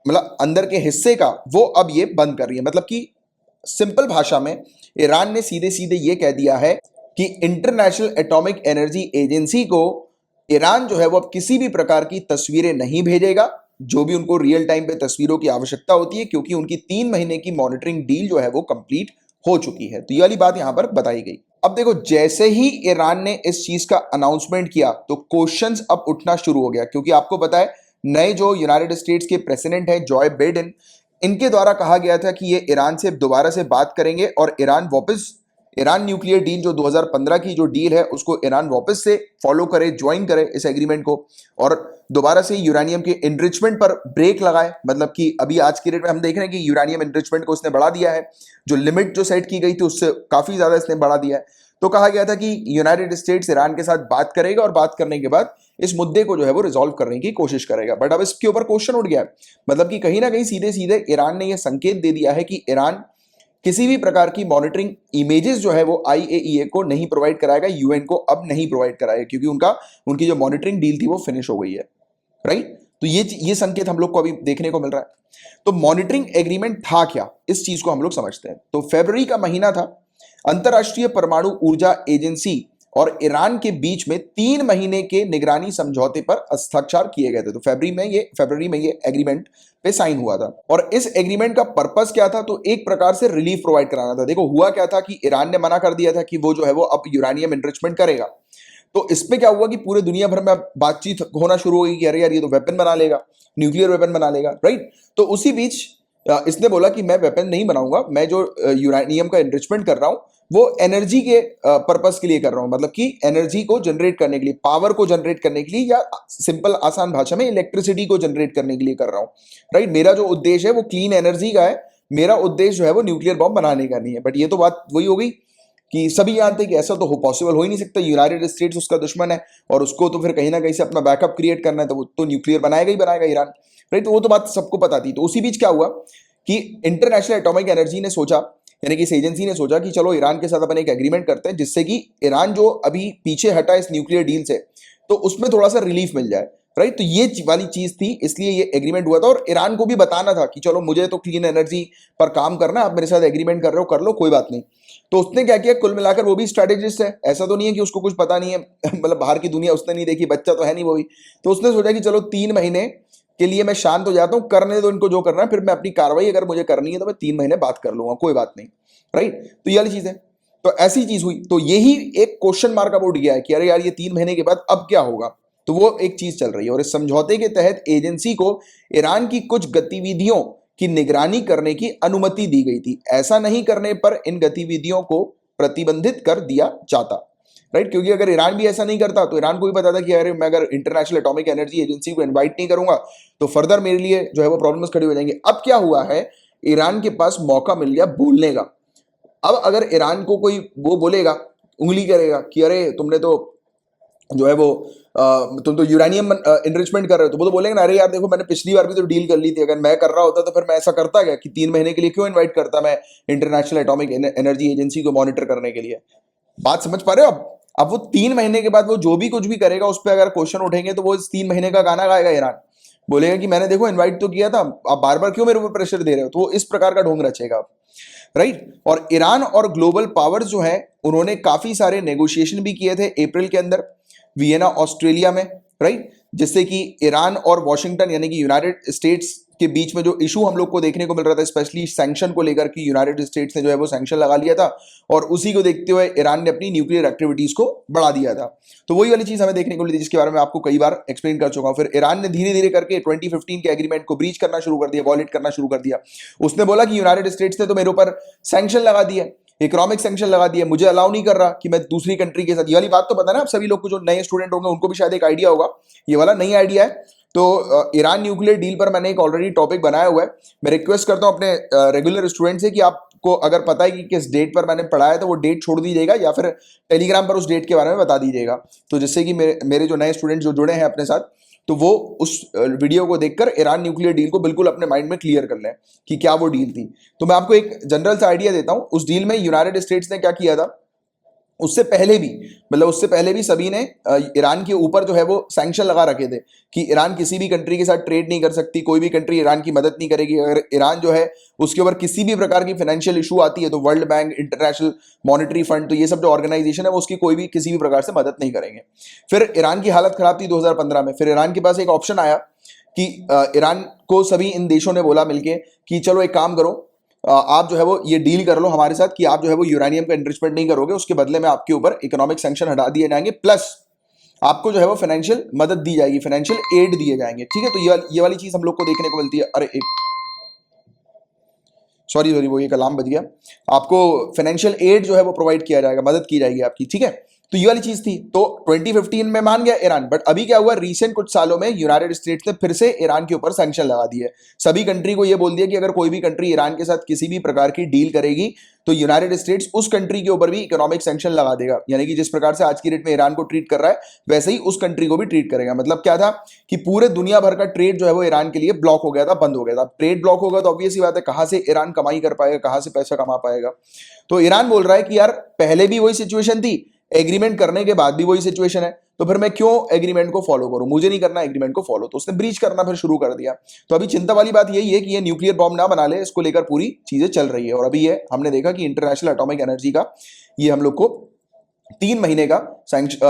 मतलब अंदर के हिस्से का, वो अब ये बंद कर रही है। मतलब कि सिंपल भाषा में ईरान ने सीधे सीधे ये कह दिया है कि इंटरनेशनल एटॉमिक एनर्जी एजेंसी को ईरान जो है वो अब किसी भी प्रकार की तस्वीरें नहीं भेजेगा, जो भी उनको रियल टाइम पे तस्वीरों की आवश्यकता होती है, क्योंकि उनकी 3 महीने की मॉनिटरिंग डील जो है वो कंप्लीट हो चुकी है। तो ये वाली बात यहां पर बताई गई। अब देखो, जैसे ही ईरान ने इस चीज का अनाउंसमेंट किया तो क्वेश्चंस अब उठना शुरू हो गया, क्योंकि आपको पता है नए जो यूनाइटेड स्टेट्स के प्रेसिडेंट हैं जॉय बाइडेन, इनके द्वारा कहा गया था कि ये ईरान से दोबारा से बात करेंगे और ईरान न्यूक्लियर डील जो 2015 की जो डील है उसको ईरान वापस से फॉलो करे, ज्वाइन करे इस एग्रीमेंट को, और दोबारा से यूरेनियम के एनरिचमेंट पर ब्रेक लगाए। मतलब कि अभी आज की डेट में हम देख रहे हैं कि यूरेनियम एनरिचमेंट को इसने बढ़ा दिया है, जो लिमिट जो सेट की गई थी उससे काफी ज्यादा इसने बढ़ा दिया है। तो कहा गया था कि यूनाइटेड स्टेट्स ईरान के साथ बात करेगा और बात करने के बाद इस मुद्दे को जो है वो रिजॉल्व करने की कोशिश करेगा। बट अब इसके ऊपर क्वेश्चन उठ गया है। मतलब कि कहीं ना कहीं सीधे सीधे ईरान ने यह संकेत दे दिया है कि ईरान किसी भी प्रकार की मॉनिटरिंग इमेजेस जो है वो IAEA को नहीं प्रोवाइड कराएगा, UN को अब नहीं प्रोवाइड कराएगा, क्योंकि उनकी जो मॉनिटरिंग डील थी वो फिनिश हो गई है, राइट। तो ये संकेत हम लोग को अभी देखने को मिल रहा है। तो मॉनिटरिंग एग्रीमेंट था क्या, इस चीज को हम लोग समझते हैं। तो फरवरी का महीना था, अंतरराष्ट्रीय परमाणु ऊर्जा एजेंसी और ईरान के बीच में 3 महीने के निगरानी समझौते पर हस्ताक्षर किए गए थे। तो फरवरी में ये एग्रीमेंट पे साइन हुआ था। और इस एग्रीमेंट का पर्पस क्या था, तो एक प्रकार से रिलीफ प्रोवाइड कराना था। देखो हुआ क्या था कि ईरान ने मना कर दिया था कि वो जो है वो अब यूरेनियम एनरिचमेंट करेगा। तो इसमें क्या हुआ कि पूरे दुनिया भर में बातचीत होना शुरू हो गई कि अरे यार ये तो वेपन बना लेगा, न्यूक्लियर वेपन बना लेगा, राइट। तो उसी बीच इसने बोला कि मैं वेपन नहीं बनाऊंगा, मैं जो यूरेनियम का एनरिचमेंट कर रहा हूं वो एनर्जी के पर्पस के लिए कर रहा हूं, मतलब कि एनर्जी को जनरेट करने के लिए, पावर को जनरेट करने के लिए, या सिंपल आसान भाषा में इलेक्ट्रिसिटी को जनरेट करने के लिए कर रहा हूं, राइट। मेरा जो उद्देश्य है वो क्लीन एनर्जी का है, मेरा उद्देश्य जो है वो न्यूक्लियर बॉम्ब बनाने का नहीं है। बट ये तो बात वही हो गई कि सभी जानते हैं कि ऐसा तो पॉसिबल हो ही नहीं सकता, यूनाइटेड स्टेट्स उसका दुश्मन है और उसको तो फिर कहीं ना कहीं से अपना बैकअप क्रिएट करना है, तो वो तो न्यूक्लियर बनाएगा ही बनाएगा ईरान, राइट। तो वो तो बात सबको पता थी। तो उसी बीच क्या हुआ कि इंटरनेशनल एटॉमिक एनर्जी ने सोचा, यानी कि इस एजेंसी ने सोचा कि चलो ईरान के साथ अपन एक एग्रीमेंट करते हैं जिससे कि ईरान जो अभी पीछे हटा इस न्यूक्लियर डील से, तो उसमें थोड़ा सा रिलीफ मिल जाए, राइट। तो ये वाली चीज थी, इसलिए ये एग्रीमेंट हुआ था। और ईरान को भी बताना था कि चलो मुझे तो क्लीन एनर्जी पर काम करना है, आप मेरे साथ एग्रीमेंट कर रहे हो, कर लो, कोई बात नहीं। तो उसने क्या किया, कुल मिलाकर वो भी स्ट्रेटेजिस्ट है, ऐसा तो नहीं है कि उसको कुछ पता नहीं है मतलब बाहर की दुनिया उसने नहीं देखी, बच्चा तो है नहीं वो भी। तो उसने सोचा कि चलो 3 महीने के लिए मैं शांत हो जाता हूं, करने दो इनको जो करना है, फिर मैं अपनी कार्रवाई अगर मुझे करनी है तो मैं 3 महीने बात कर लूंगा, कोई बात नहीं, राइट। तो ये वाली चीज है। तो ऐसी चीज हुई, तो यही एक क्वेश्चन मार्क अब उठ गया है कि अरे यार ये 3 महीने के बाद अब क्या होगा। तो वो एक चीज चल रही है। और इस समझौते के तहत एजेंसी को ईरान की कुछ गतिविधियों की निगरानी करने की अनुमति दी गई थी। ऐसा नहीं करने पर इन गतिविधियों को प्रतिबंधित कर दिया जाता, राइट। क्योंकि अगर ईरान भी ऐसा नहीं करता तो ईरान को भी पता था कि अरे मैं अगर इंटरनेशनल एटॉमिक एनर्जी एजेंसी को इनवाइट नहीं करूंगा तो फर्दर मेरे लिए जो है वो प्रॉब्लम्स खड़ी हो जाएंगी। अब क्या हुआ है, ईरान के पास मौका मिल गया बोलने का। अब अगर ईरान को कोई वो बोलेगा, उंगली करेगा कि अरे तुमने तो जो है वो तुम तो यूरेनियम एनरिचमेंट कर रहे हो, तो वो तो बोलेंगे ना अरे यार देखो मैंने पिछली बार भी तो डील कर ली थी, अगर मैं कर रहा होता तो फिर मैं ऐसा करता क्या कि 3 महीने के लिए क्यों इनवाइट करता मैं इंटरनेशनल एटॉमिक एनर्जी एजेंसी को मॉनिटर करने के लिए। बात समझ पा रहे हो। अब वो 3 महीने के बाद वो जो भी कुछ भी करेगा उस पर अगर क्वेश्चन उठेंगे तो वो इस 3 महीने का गाना गाएगा ईरान, बोलेगा कि मैंने देखो इनवाइट तो किया था, आप बार बार क्यों मेरे ऊपर प्रेशर दे रहे हो। तो वो इस प्रकार का ढोंग रचेगा, राइट। और ईरान और ग्लोबल पावर्स जो है उन्होंने काफी सारे नेगोशिएशन भी किए थे अप्रैल के अंदर वियना ऑस्ट्रेलिया में, राइट। जिससे कि ईरान और वॉशिंगटन यानी कि यूनाइटेड स्टेट्स के बीच में जो इशू हम लोग को देखने को मिल रहा था, स्पेशली सैंक्शन को लेकर कि यूनाइटेड स्टेट्स ने जो है वो सैंक्शन लगा लिया था और उसी को देखते हुए ईरान ने अपनी न्यूक्लियर एक्टिविटीज को बढ़ा दिया था। तो वही वाली चीज हमें देखने को मिली थी जिसके बारे में आपको कई बार एक्सप्लेन कर चुका हूं। फिर ईरान ने धीरे धीरे करके 2015 के एग्रीमेंट को ब्रीच करना शुरू कर दिया, वॉयलेट करना शुरू कर दिया। उसने बोला कि यूनाइटेड स्टेट्स ने तो मेरे ऊपर सैंक्शन लगा दिया, इकोनॉमिक सैंक्शन लगा दिया, मुझे अलाउ नहीं कर रहा कि मैं दूसरी कंट्री के साथ। ये वाली बात तो पता है ना आप सभी लोग को, जो नए स्टूडेंट होंगे उनको भी शायद एक आइडिया होगा, ये वाला नई आइडिया है। तो ईरान न्यूक्लियर डील पर मैंने एक ऑलरेडी टॉपिक बनाया हुआ है। मैं रिक्वेस्ट करता हूं अपने रेगुलर स्टूडेंट से कि आपको अगर पता है कि किस डेट पर मैंने पढ़ाया तो वो डेट छोड़ दीजिएगा या फिर टेलीग्राम पर उस डेट के बारे में बता दीजिएगा, तो जिससे कि मेरे जो नए स्टूडेंट जो जुड़े हैं अपने साथ तो वो उस वीडियो को देखकर ईरान न्यूक्लियर डील को बिल्कुल अपने माइंड में क्लियर कर लें कि क्या वो डील थी। तो मैं आपको एक जनरल सा आइडिया देता हूं। उस डील में यूनाइटेड स्टेट्स ने क्या किया था, उससे पहले भी सभी ने ईरान के ऊपर जो है वो सैंक्शन लगा रखे थे कि ईरान किसी भी कंट्री के साथ ट्रेड नहीं कर सकती, कोई भी कंट्री ईरान की मदद नहीं करेगी। अगर ईरान जो है उसके ऊपर किसी भी प्रकार की फाइनेंशियल इशू आती है तो world bank, international monetary fund, तो ये सब जो ऑर्गेनाइजेशन है वो उसकी कोई भी किसी भी प्रकार से मदद नहीं करेंगे। फिर ईरान की हालत खराब थी 2015 में। फिर ईरान के पास एक ऑप्शन आया कि ईरान को सभी इन देशों ने बोला मिलके कि चलो एक काम करो, आप जो है वो ये डील कर लो हमारे साथ कि आप जो है वो यूरेनियम का एनरिचमेंट नहीं करोगे, उसके बदले में आपके ऊपर इकोनॉमिक सैंक्शन हटा दिए जाएंगे, प्लस आपको जो है वो फाइनेंशियल मदद दी जाएगी, फाइनेंशियल एड दिए जाएंगे, ठीक है। तो ये वाली चीज हम लोग को देखने को मिलती है। अरे एक सॉरी वो एक अलार्म बज गया। आपको फाइनेंशियल एड जो है वो प्रोवाइड किया जाएगा, मदद की जाएगी आपकी, ठीक है। तो ये वाली चीज थी। तो 2015 में मान गया ईरान, बट अभी क्या हुआ, रिसेंट कुछ सालों में यूनाइटेड स्टेट्स ने फिर से ईरान के ऊपर सैंक्शन लगा दिए। सभी कंट्री को ये बोल दिया कि अगर कोई भी कंट्री ईरान के साथ किसी भी प्रकार की डील करेगी तो यूनाइटेड स्टेट्स उस कंट्री के ऊपर भी इकोनॉमिक सैंक्शन लगा देगा। यानी कि जिस प्रकार से आज की डेट में ईरान को ट्रीट कर रहा है वैसे ही उस कंट्री को भी ट्रीट करेगा। मतलब क्या था कि पूरे दुनिया भर का ट्रेड जो है वो ईरान के लिए ब्लॉक हो गया था, बंद हो गया था। ट्रेड ब्लॉक होगा तो ऑब्वियस ही बात है कहां से ईरान कमाई कर पाएगा, कहां से पैसा कमा पाएगा। तो ईरान बोल रहा है कि यार पहले भी वही सिचुएशन थी, एग्रीमेंट करने के बाद भी वही सिचुएशन है, तो फिर मैं क्यों एग्रीमेंट को फॉलो करूं? मुझे नहीं करना एग्रीमेंट को फॉलो, तो उसने ब्रीच करना फिर शुरू कर दिया। तो अभी चिंता वाली बात यही है कि ये न्यूक्लियर बॉम्ब ना बना ले, इसको लेकर पूरी चीजें चल रही है। और अभी ये हमने देखा कि इंटरनेशनल एटॉमिक एनर्जी का ये हम लोग को 3 महीने का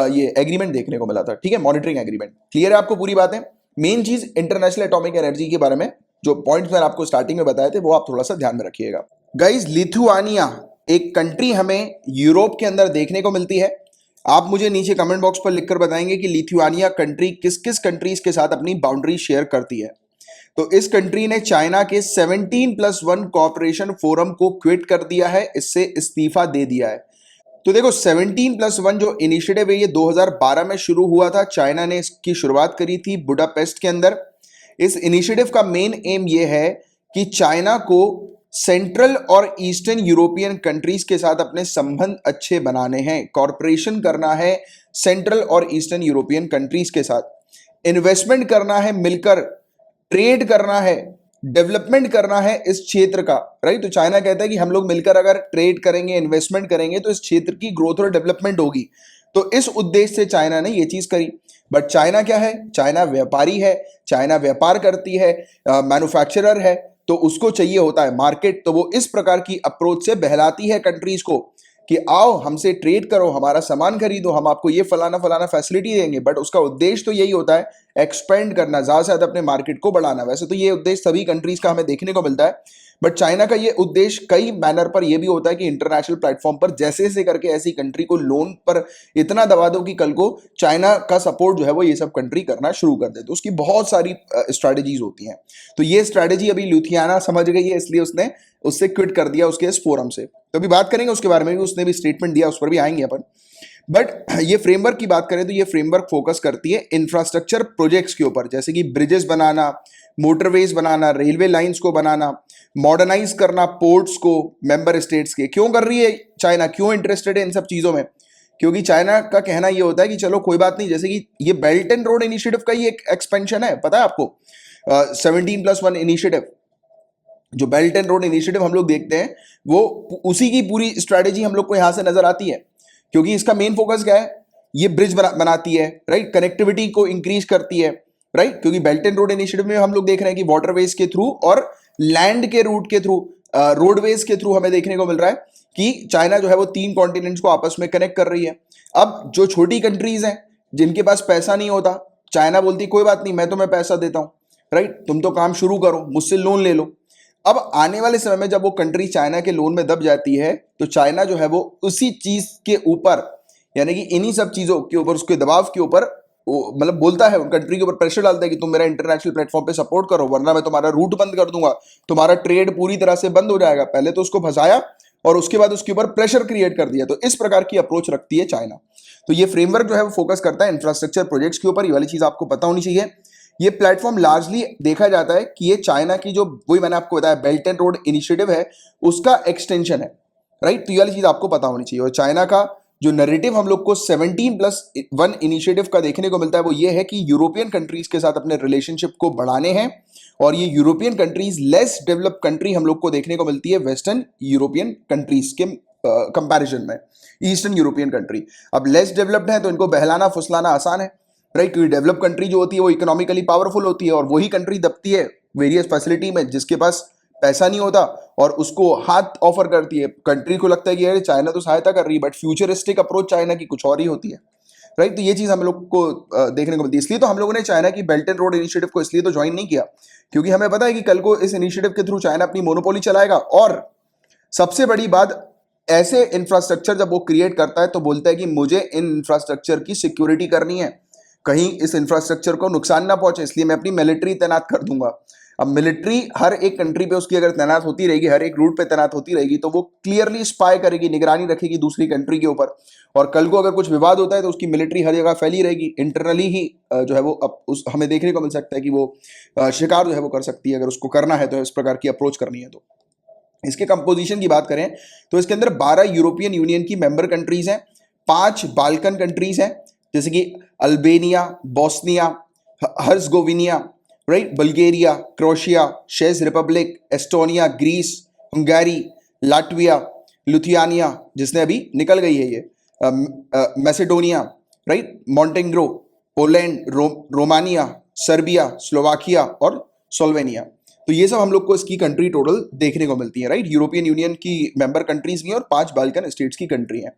ये एग्रीमेंट देखने को मिला था, ठीक है, मॉनिटरिंग एग्रीमेंट। क्लियर है आपको पूरी बातें? मेन चीज इंटरनेशनल एटॉमिक एनर्जी के बारे में जो पॉइंट्स मैंने आपको स्टार्टिंग में बताए थे वो आप थोड़ा सा ध्यान में रखिएगा। गाइज, लिथुआनिया एक कंट्री हमें यूरोप के अंदर देखने को मिलती है। आप मुझे नीचे कमेंट बॉक्स पर लिखकर बताएंगे कि लिथुआनिया कंट्री किस किस कंट्रीज के साथ अपनी बाउंड्री शेयर करती है। तो इस कंट्री ने चाइना के 17+1 कॉर्पोरेशन फोरम को क्विट कर दिया है, इससे इस्तीफा दे दिया है। तो देखो 17+1 जो इनिशिएटिव है ये 2012 में शुरू हुआ था। चाइना ने इसकी शुरुआत करी थी बुडापेस्ट के अंदर। इस इनिशिएटिव का मेन एम ये है कि चाइना को सेंट्रल और ईस्टर्न यूरोपियन कंट्रीज के साथ अपने संबंध अच्छे बनाने हैं, कॉर्पोरेशन करना है सेंट्रल और ईस्टर्न यूरोपियन कंट्रीज के साथ, इन्वेस्टमेंट करना है मिलकर, ट्रेड करना है, डेवलपमेंट करना है इस क्षेत्र का, राइट। तो चाइना कहता है कि हम लोग मिलकर अगर ट्रेड करेंगे, इन्वेस्टमेंट करेंगे तो इस क्षेत्र की ग्रोथ और डेवलपमेंट होगी। तो इस उद्देश्य से चाइना ने ये चीज करी। बट चाइना क्या है? चाइना व्यापारी है, चाइना व्यापार करती है, मैन्युफैक्चरर है, तो उसको चाहिए होता है मार्केट। तो वो इस प्रकार की अप्रोच से बहलाती है कंट्रीज को कि आओ हमसे ट्रेड करो, हमारा सामान खरीदो, हम आपको ये फलाना फलाना फैसिलिटी देंगे। बट उसका उद्देश्य तो यही होता है एक्सपेंड करना, ज्यादा से ज्यादा अपने मार्केट को बढ़ाना। वैसे तो ये उद्देश्य सभी कंट्रीज का हमें देखने को मिलता है, बट चाइना का ये उद्देश्य कई मैनर पर यह भी होता है कि इंटरनेशनल प्लेटफॉर्म पर जैसे जैसे करके ऐसी कंट्री को लोन पर इतना दबा दो कि कल को चाइना का सपोर्ट जो है वो ये सब कंट्री करना शुरू कर दे। तो उसकी बहुत सारी स्ट्रैटेजीज होती हैं। तो ये स्ट्रैटेजी अभी लुथियाना समझ गई है, इसलिए उसने उससे क्विट कर दिया उसके इस फोरम से। तो अभी बात करेंगे उसके बारे में भी, उसने भी स्टेटमेंट दिया, उस पर भी आएंगे अपन। बट ये फ्रेमवर्क की बात करें तो ये फ्रेमवर्क फोकस करती है इंफ्रास्ट्रक्चर प्रोजेक्ट्स के ऊपर, जैसे कि ब्रिजेस बनाना, मोटरवेज बनाना, रेलवे लाइंस को बनाना, मॉडर्नाइज करना पोर्ट्स को मेंबर स्टेट्स के। क्यों कर रही है चाइना, क्यों इंटरेस्टेड है इन सब चीजों में? क्योंकि चाइना का कहना ये होता है कि चलो कोई बात नहीं, जैसे कि ये बेल्ट एंड रोड इनिशिएटिव का ही एक एक्सपेंशन है, पता है आपको? 17+1 इनिशिएटिव, जो बेल्ट एंड रोड इनिशिएटिव हम लोग देखते हैं वो उसी की पूरी स्ट्रैटेजी हम लोग को यहां से नजर आती है। क्योंकि इसका मेन फोकस क्या है? ये ब्रिज बनाती है, राइट, कनेक्टिविटी को इंक्रीज करती है, राइट। क्योंकि बेल्ट एंड रोड इनिशिएटिव में हम लोग देख रहे हैं कि वाटरवेज के थ्रू और लैंड के रूट के थ्रू, रोडवेज के थ्रू हमें देखने को मिल रहा है कि चाइना जो है वो 3 कॉन्टिनेंट्स को आपस में कनेक्ट कर रही है। अब जो छोटी कंट्रीज हैं जिनके पास पैसा नहीं होता, चाइना बोलती कोई बात नहीं, मैं तुम्हें पैसा देता हूं, राइट, तुम तो काम शुरू करो, मुझसे लोन ले लो। अब आने वाले समय में जब वो कंट्री चाइना के लोन में दब जाती है तो चाइना जो है वो उसी चीज के ऊपर, यानी कि इन्हीं सब चीजों के ऊपर, उसके दबाव के ऊपर मतलब बोलता है, कंट्री के ऊपर प्रेशर डालता है कि तुम मेरा इंटरनेशनल प्लेटफॉर्म पे सपोर्ट करो, वरना मैं तुम्हारा रूट बंद कर दूंगा, तुम्हारा ट्रेड पूरी तरह से बंद हो जाएगा। पहले तो उसको फंसाया और उसके बाद उसके ऊपर प्रेशर क्रिएट कर दिया। तो इस प्रकार की अप्रोच रखती है चाइना। तो ये फ्रेमवर्क जो है वो फोकस करता है इंफ्रास्ट्रक्चर प्रोजेक्ट्स के ऊपर। ये वाली चीज आपको पता होनी चाहिए। ये प्लेटफॉर्म लार्जली देखा जाता है कि ये चाइना की जो, वही मैंने आपको बताया, बेल्ट एंड रोड इनिशिएटिव है उसका एक्सटेंशन है, राइट। तो ये वाली चीज आपको पता होनी चाहिए। और चाइना का जो नैरेटिव हम लोग को 17+1 इनिशिएटिव का देखने को मिलता है वो ये है कि यूरोपियन कंट्रीज के साथ अपने रिलेशनशिप को बढ़ाने हैं। और ये European countries less develop country हम लोग को देखने को मिलती है वेस्टर्न यूरोपियन कंट्रीज के कंपैरिजन में, ईस्टर्न यूरोपियन कंट्री। अब लेस डेवलप्ड है तो इनको बहलाना फुसलाना आसान है, राइट। क्योंकि डेवलप कंट्री जो होती है वो इकोनॉमिकली पावरफुल होती है और वही कंट्री दबती है वेरियस फैसिलिटी में जिसके पास पैसा नहीं होता और उसको हाथ ऑफर करती है। कंट्री को लगता है कि यार चाइना तो सहायता कर रही है, बट फ्यूचरिस्टिक अप्रोच चाइना की कुछ और ही होती है, राइट। तो ये चीज हम लोग को देखने को मिलती है। इसलिए तो हम लोगों ने चाइना की बेल्ट एंड रोड इनिशिएटिव को इसलिए तो ज्वाइन नहीं किया क्योंकि हमें पता है कि कल को इस इनिशिएटिव के थ्रू चाइना अपनी मोनोपोली चलाएगा। और सबसे बड़ी बात, ऐसे इंफ्रास्ट्रक्चर जब वो क्रिएट करता है तो बोलता है कि मुझे इन इंफ्रास्ट्रक्चर की सिक्योरिटी करनी है, कहीं इस इंफ्रास्ट्रक्चर को नुकसान ना पहुंचे, इसलिए मैं अपनी मिलिट्री तैनात कर दूंगा। अब मिलिट्री हर एक कंट्री पे उसकी अगर तैनात होती रहेगी, हर एक रूट पे तैनात होती रहेगी, तो वो क्लियरली स्पाई करेगी, निगरानी रखेगी दूसरी कंट्री के ऊपर। और कल को अगर कुछ विवाद होता है तो उसकी मिलिट्री हर जगह फैली रहेगी, इंटरनली ही जो है वो हमें देखने को मिल सकता है कि वो शिकार जो है वो कर सकती है, अगर उसको करना है तो इस प्रकार की अप्रोच करनी है। तो इसके कंपोजिशन की बात करें तो इसके अंदर 12 यूरोपियन यूनियन की मेंबर कंट्रीज हैं, 5 बाल्कन कंट्रीज हैं जैसे कि Albania, Bosnia Herzegovina, right, Bulgaria, Croatia, चेक Republic, Estonia, Greece, Hungary, Latvia, Lithuania जिसने अभी निकल गई है ये, Macedonia, right, Montenegro, Poland, Romania, Serbia, Slovakia और स्लोवेनिया। तो ये सब हम लोग को इसकी कंट्री टोटल देखने को मिलती है, राइट। यूरोपियन यूनियन की मेंबर कंट्रीज भी हैं और 5 बाल्कन स्टेट्स की कंट्री हैं।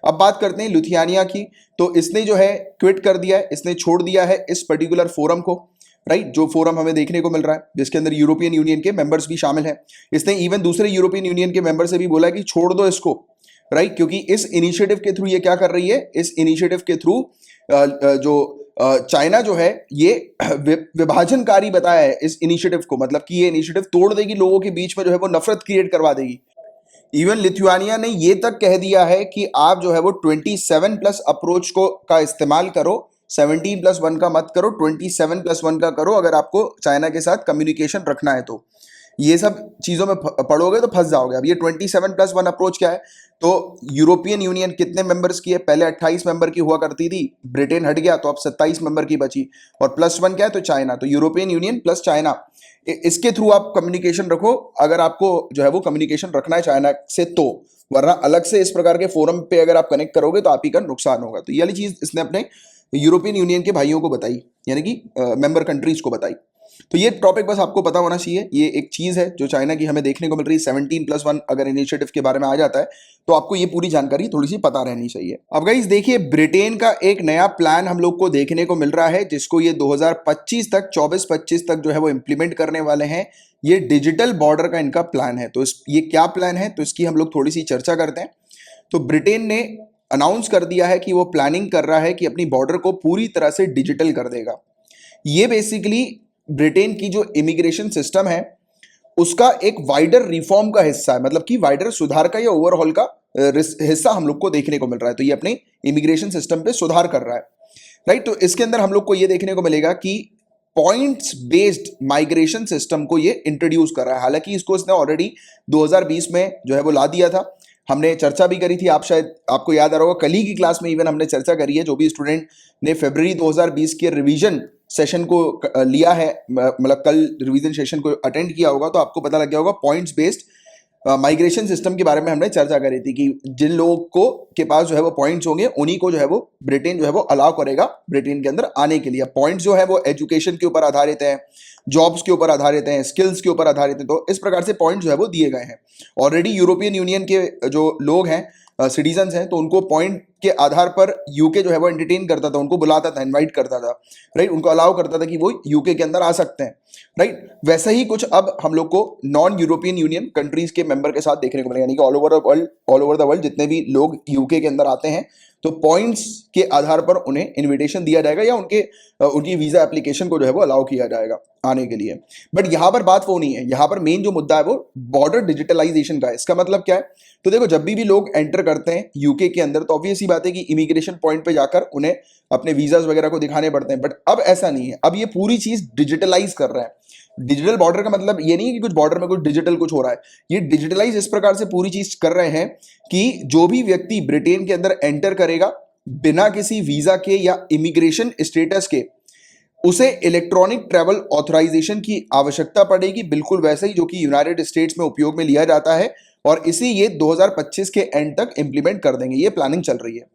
अब बात करते हैं लिथुआनिया की। तो इसने जो है क्विट कर दिया है, इसने छोड़ दिया है इस पर्टिकुलर फोरम को, राइट, जो फोरम हमें देखने को मिल रहा है जिसके अंदर यूरोपियन यूनियन के मेंबर्स भी शामिल हैं। इसने इवन दूसरे यूरोपियन यूनियन के मेंबर से भी बोला कि छोड़ दो इसको, राइट, क्योंकि इस इनिशिएटिव के थ्रू ये क्या कर रही है, इस इनिशिएटिव के थ्रू जो चाइना जो है ये विभाजनकारी बताया है इस इनिशिएटिव को, मतलब कि ये इनिशिएटिव तोड़ देगी, लोगों के बीच में जो है वो नफरत क्रिएट करवा देगी। इवन लिथुआनिया ने ये तक कह दिया है कि आप जो है वो 27+ अप्रोच को का इस्तेमाल करो, 17+1 का मत करो, 27+1 का करो, अगर आपको चाइना के साथ कम्युनिकेशन रखना है तो। ये सब चीज़ों में पढ़ोगे तो फंस जाओगे। अब ये 27+1 अप्रोच क्या है, तो यूरोपियन यूनियन कितने मेंबर्स की है, पहले 28 मेंबर की हुआ करती थी, ब्रिटेन हट गया तो अब 27 मेंबर की बची, और +1 क्या है, तो चाइना। तो यूरोपियन यूनियन प्लस चाइना, इसके थ्रू आप कम्युनिकेशन रखो अगर आपको जो है वो कम्युनिकेशन रखना है चाइना से तो, वरना अलग से इस प्रकार के फोरम पे अगर आप कनेक्ट करोगे तो आप ही का नुकसान होगा। तो ये वाली चीज इसने अपने यूरोपियन यूनियन के भाइयों को बताई, यानी कि मेंबर कंट्रीज को बताई। तो ये टॉपिक बस आपको पता होना चाहिए। ये एक चीज है जो चाइना की हमें देखने को मिल रही है। 17+1 अगर इनिशिएटिव के बारे में आ जाता है तो आपको ये पूरी जानकारी थोड़ी सी पता रहनी चाहिए। अब गाइस देखिए, ब्रिटेन का एक नया प्लान हम लोग को देखने को मिल रहा है जिसको ये 2025 तक 24-25 तक जो है वो इंप्लीमेंट करने वाले हैं। ये डिजिटल बॉर्डर का इनका प्लान है। तो ये क्या प्लान है, तो इसकी हम लोग थोड़ी सी चर्चा करते हैं। तो ब्रिटेन ने अनाउंस कर दिया है कि वो प्लानिंग कर रहा है कि अपनी बॉर्डर को पूरी तरह से डिजिटल कर देगा। ये बेसिकली ब्रिटेन की जो इमिग्रेशन सिस्टम है उसका एक वाइडर रिफॉर्म का हिस्सा है, मतलब कि वाइडर सुधार का या ओवरऑल का हिस्सा हम लोग को देखने को मिल रहा है। तो ये अपने इमिग्रेशन सिस्टम पे सुधार कर रहा है, राइट। तो इसके अंदर हम लोग को ये देखने को मिलेगा कि पॉइंट्स बेस्ड माइग्रेशन सिस्टम को ये इंट्रोड्यूस कर रहा है। हालांकि इसको इसने ऑलरेडी 2020 में जो है वो ला दिया था, हमने चर्चा भी करी थी, आप शायद आपको याद आ रहा होगा, कल ही की क्लास में इवन हमने चर्चा करी है। जो भी स्टूडेंट ने फरवरी 2020 के रिवीजन सेशन को लिया है, मतलब कल रिवीजन सेशन को अटेंड किया होगा, तो आपको पता लग गया होगा पॉइंट्स बेस्ड माइग्रेशन सिस्टम के बारे में हमने चर्चा करी थी कि जिन लोगों को के पास जो है वो पॉइंट्स होंगे उन्हीं को जो है वो ब्रिटेन जो है वो अलाउ करेगा ब्रिटेन के अंदर आने के लिए। पॉइंट्स जो है वो एजुकेशन के ऊपर आधारित है, जॉब्स के ऊपर आधारित हैं, स्किल्स के ऊपर आधारित है। तो इस प्रकार से पॉइंट्स जो है वो दिए गए हैं। ऑलरेडी यूरोपियन यूनियन के जो लोग हैं, सिटीजन्स हैं, तो उनको पॉइंट के आधार पर यूके जो है वो एंटरटेन करता था, उनको बुलाता था, इनवाइट करता था, राइट, उनको अलाउ करता था कि वो यूके के अंदर आ सकते हैं, राइट। वैसा ही कुछ अब हम लोग को नॉन यूरोपियन यूनियन कंट्रीज के मेंबर के साथ देखने को मिलेगा, यानी कि ऑल ओवर द वर्ल्ड जितने भी लोग यूके के अंदर आते हैं तो पॉइंट्स के आधार पर उन्हें इनविटेशन दिया जाएगा या उनकी वीजा एप्लीकेशन को जो है वो अलाउ किया जाएगा आने के लिए। बट यहाँ पर बात वो नहीं है, यहाँ पर मेन जो मुद्दा है वो बॉर्डर डिजिटलाइजेशन का है। इसका मतलब क्या है, तो देखो, जब भी लोग एंटर करते हैं यूके के अंदर तो ऑब्वियस ही बात है कि इमिग्रेशन पॉइंट पे जाकर उन्हें अपने वीजाज वगैरह को दिखाने पड़ते हैं। बट अब ऐसा नहीं है, अब ये पूरी चीज डिजिटलाइज कर रहा है। डिजिटल बॉर्डर का मतलब ये नहीं है कि कुछ बॉर्डर में कुछ डिजिटल कुछ हो रहा है, ये डिजिटलाइज इस प्रकार से पूरी चीज कर रहे हैं कि जो भी व्यक्ति ब्रिटेन के अंदर एंटर करेगा बिना किसी वीजा के या इमिग्रेशन स्टेटस के, उसे इलेक्ट्रॉनिक ट्रैवल ऑथराइजेशन की आवश्यकता पड़ेगी, बिल्कुल वैसे ही जो कि यूनाइटेड स्टेट्स में उपयोग में लिया जाता है। और इसी ये 2025 के एंड तक इंप्लीमेंट कर देंगे, ये प्लानिंग चल रही है।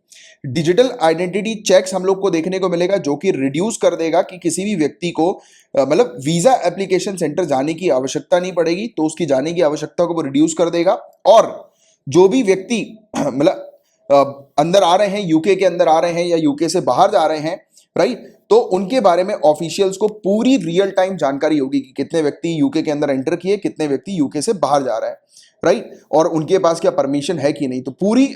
डिजिटल आइडेंटिटी चेक्स हम लोग को देखने को मिलेगा जो कि रिड्यूस कर देगा कि किसी भी व्यक्ति को मतलब वीजा एप्लीकेशन सेंटर जाने की आवश्यकता नहीं पड़ेगी, तो उसकी जाने की आवश्यकता को वो रिड्यूस कर देगा। और जो भी व्यक्ति मतलब अंदर आ रहे हैं, यूके के अंदर आ रहे हैं या यूके से बाहर जा रहे हैं, राइट, तो उनके बारे में ऑफिशियल्स को पूरी रियल टाइम जानकारी होगी कि कितने व्यक्ति यूके के अंदर एंटर किए, कितने व्यक्ति यूके से बाहर जा रहे हैं, राइट, और उनके पास क्या परमिशन है कि नहीं। तो पूरी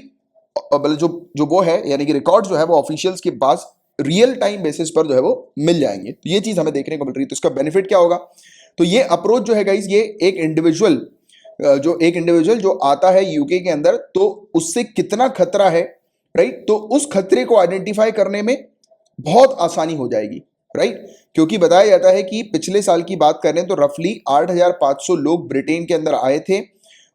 जो वो है, यानी कि रिकॉर्ड जो है वो ऑफिशियल्स के पास रियल टाइम बेसिस पर जो है वो मिल जाएंगे। तो ये चीज हमें देखने को मिल रही है। तो इसका बेनिफिट क्या होगा, तो ये अप्रोच जो है गाइस, ये एक इंडिविजुअल जो आता है यूके के अंदर तो उससे कितना खतरा है, राइट, तो उस खतरे को आइडेंटिफाई करने में बहुत आसानी हो जाएगी, राइट। क्योंकि बताया जाता है कि पिछले साल की बात करें तो रफली 8,500 लोग ब्रिटेन के अंदर आए थे,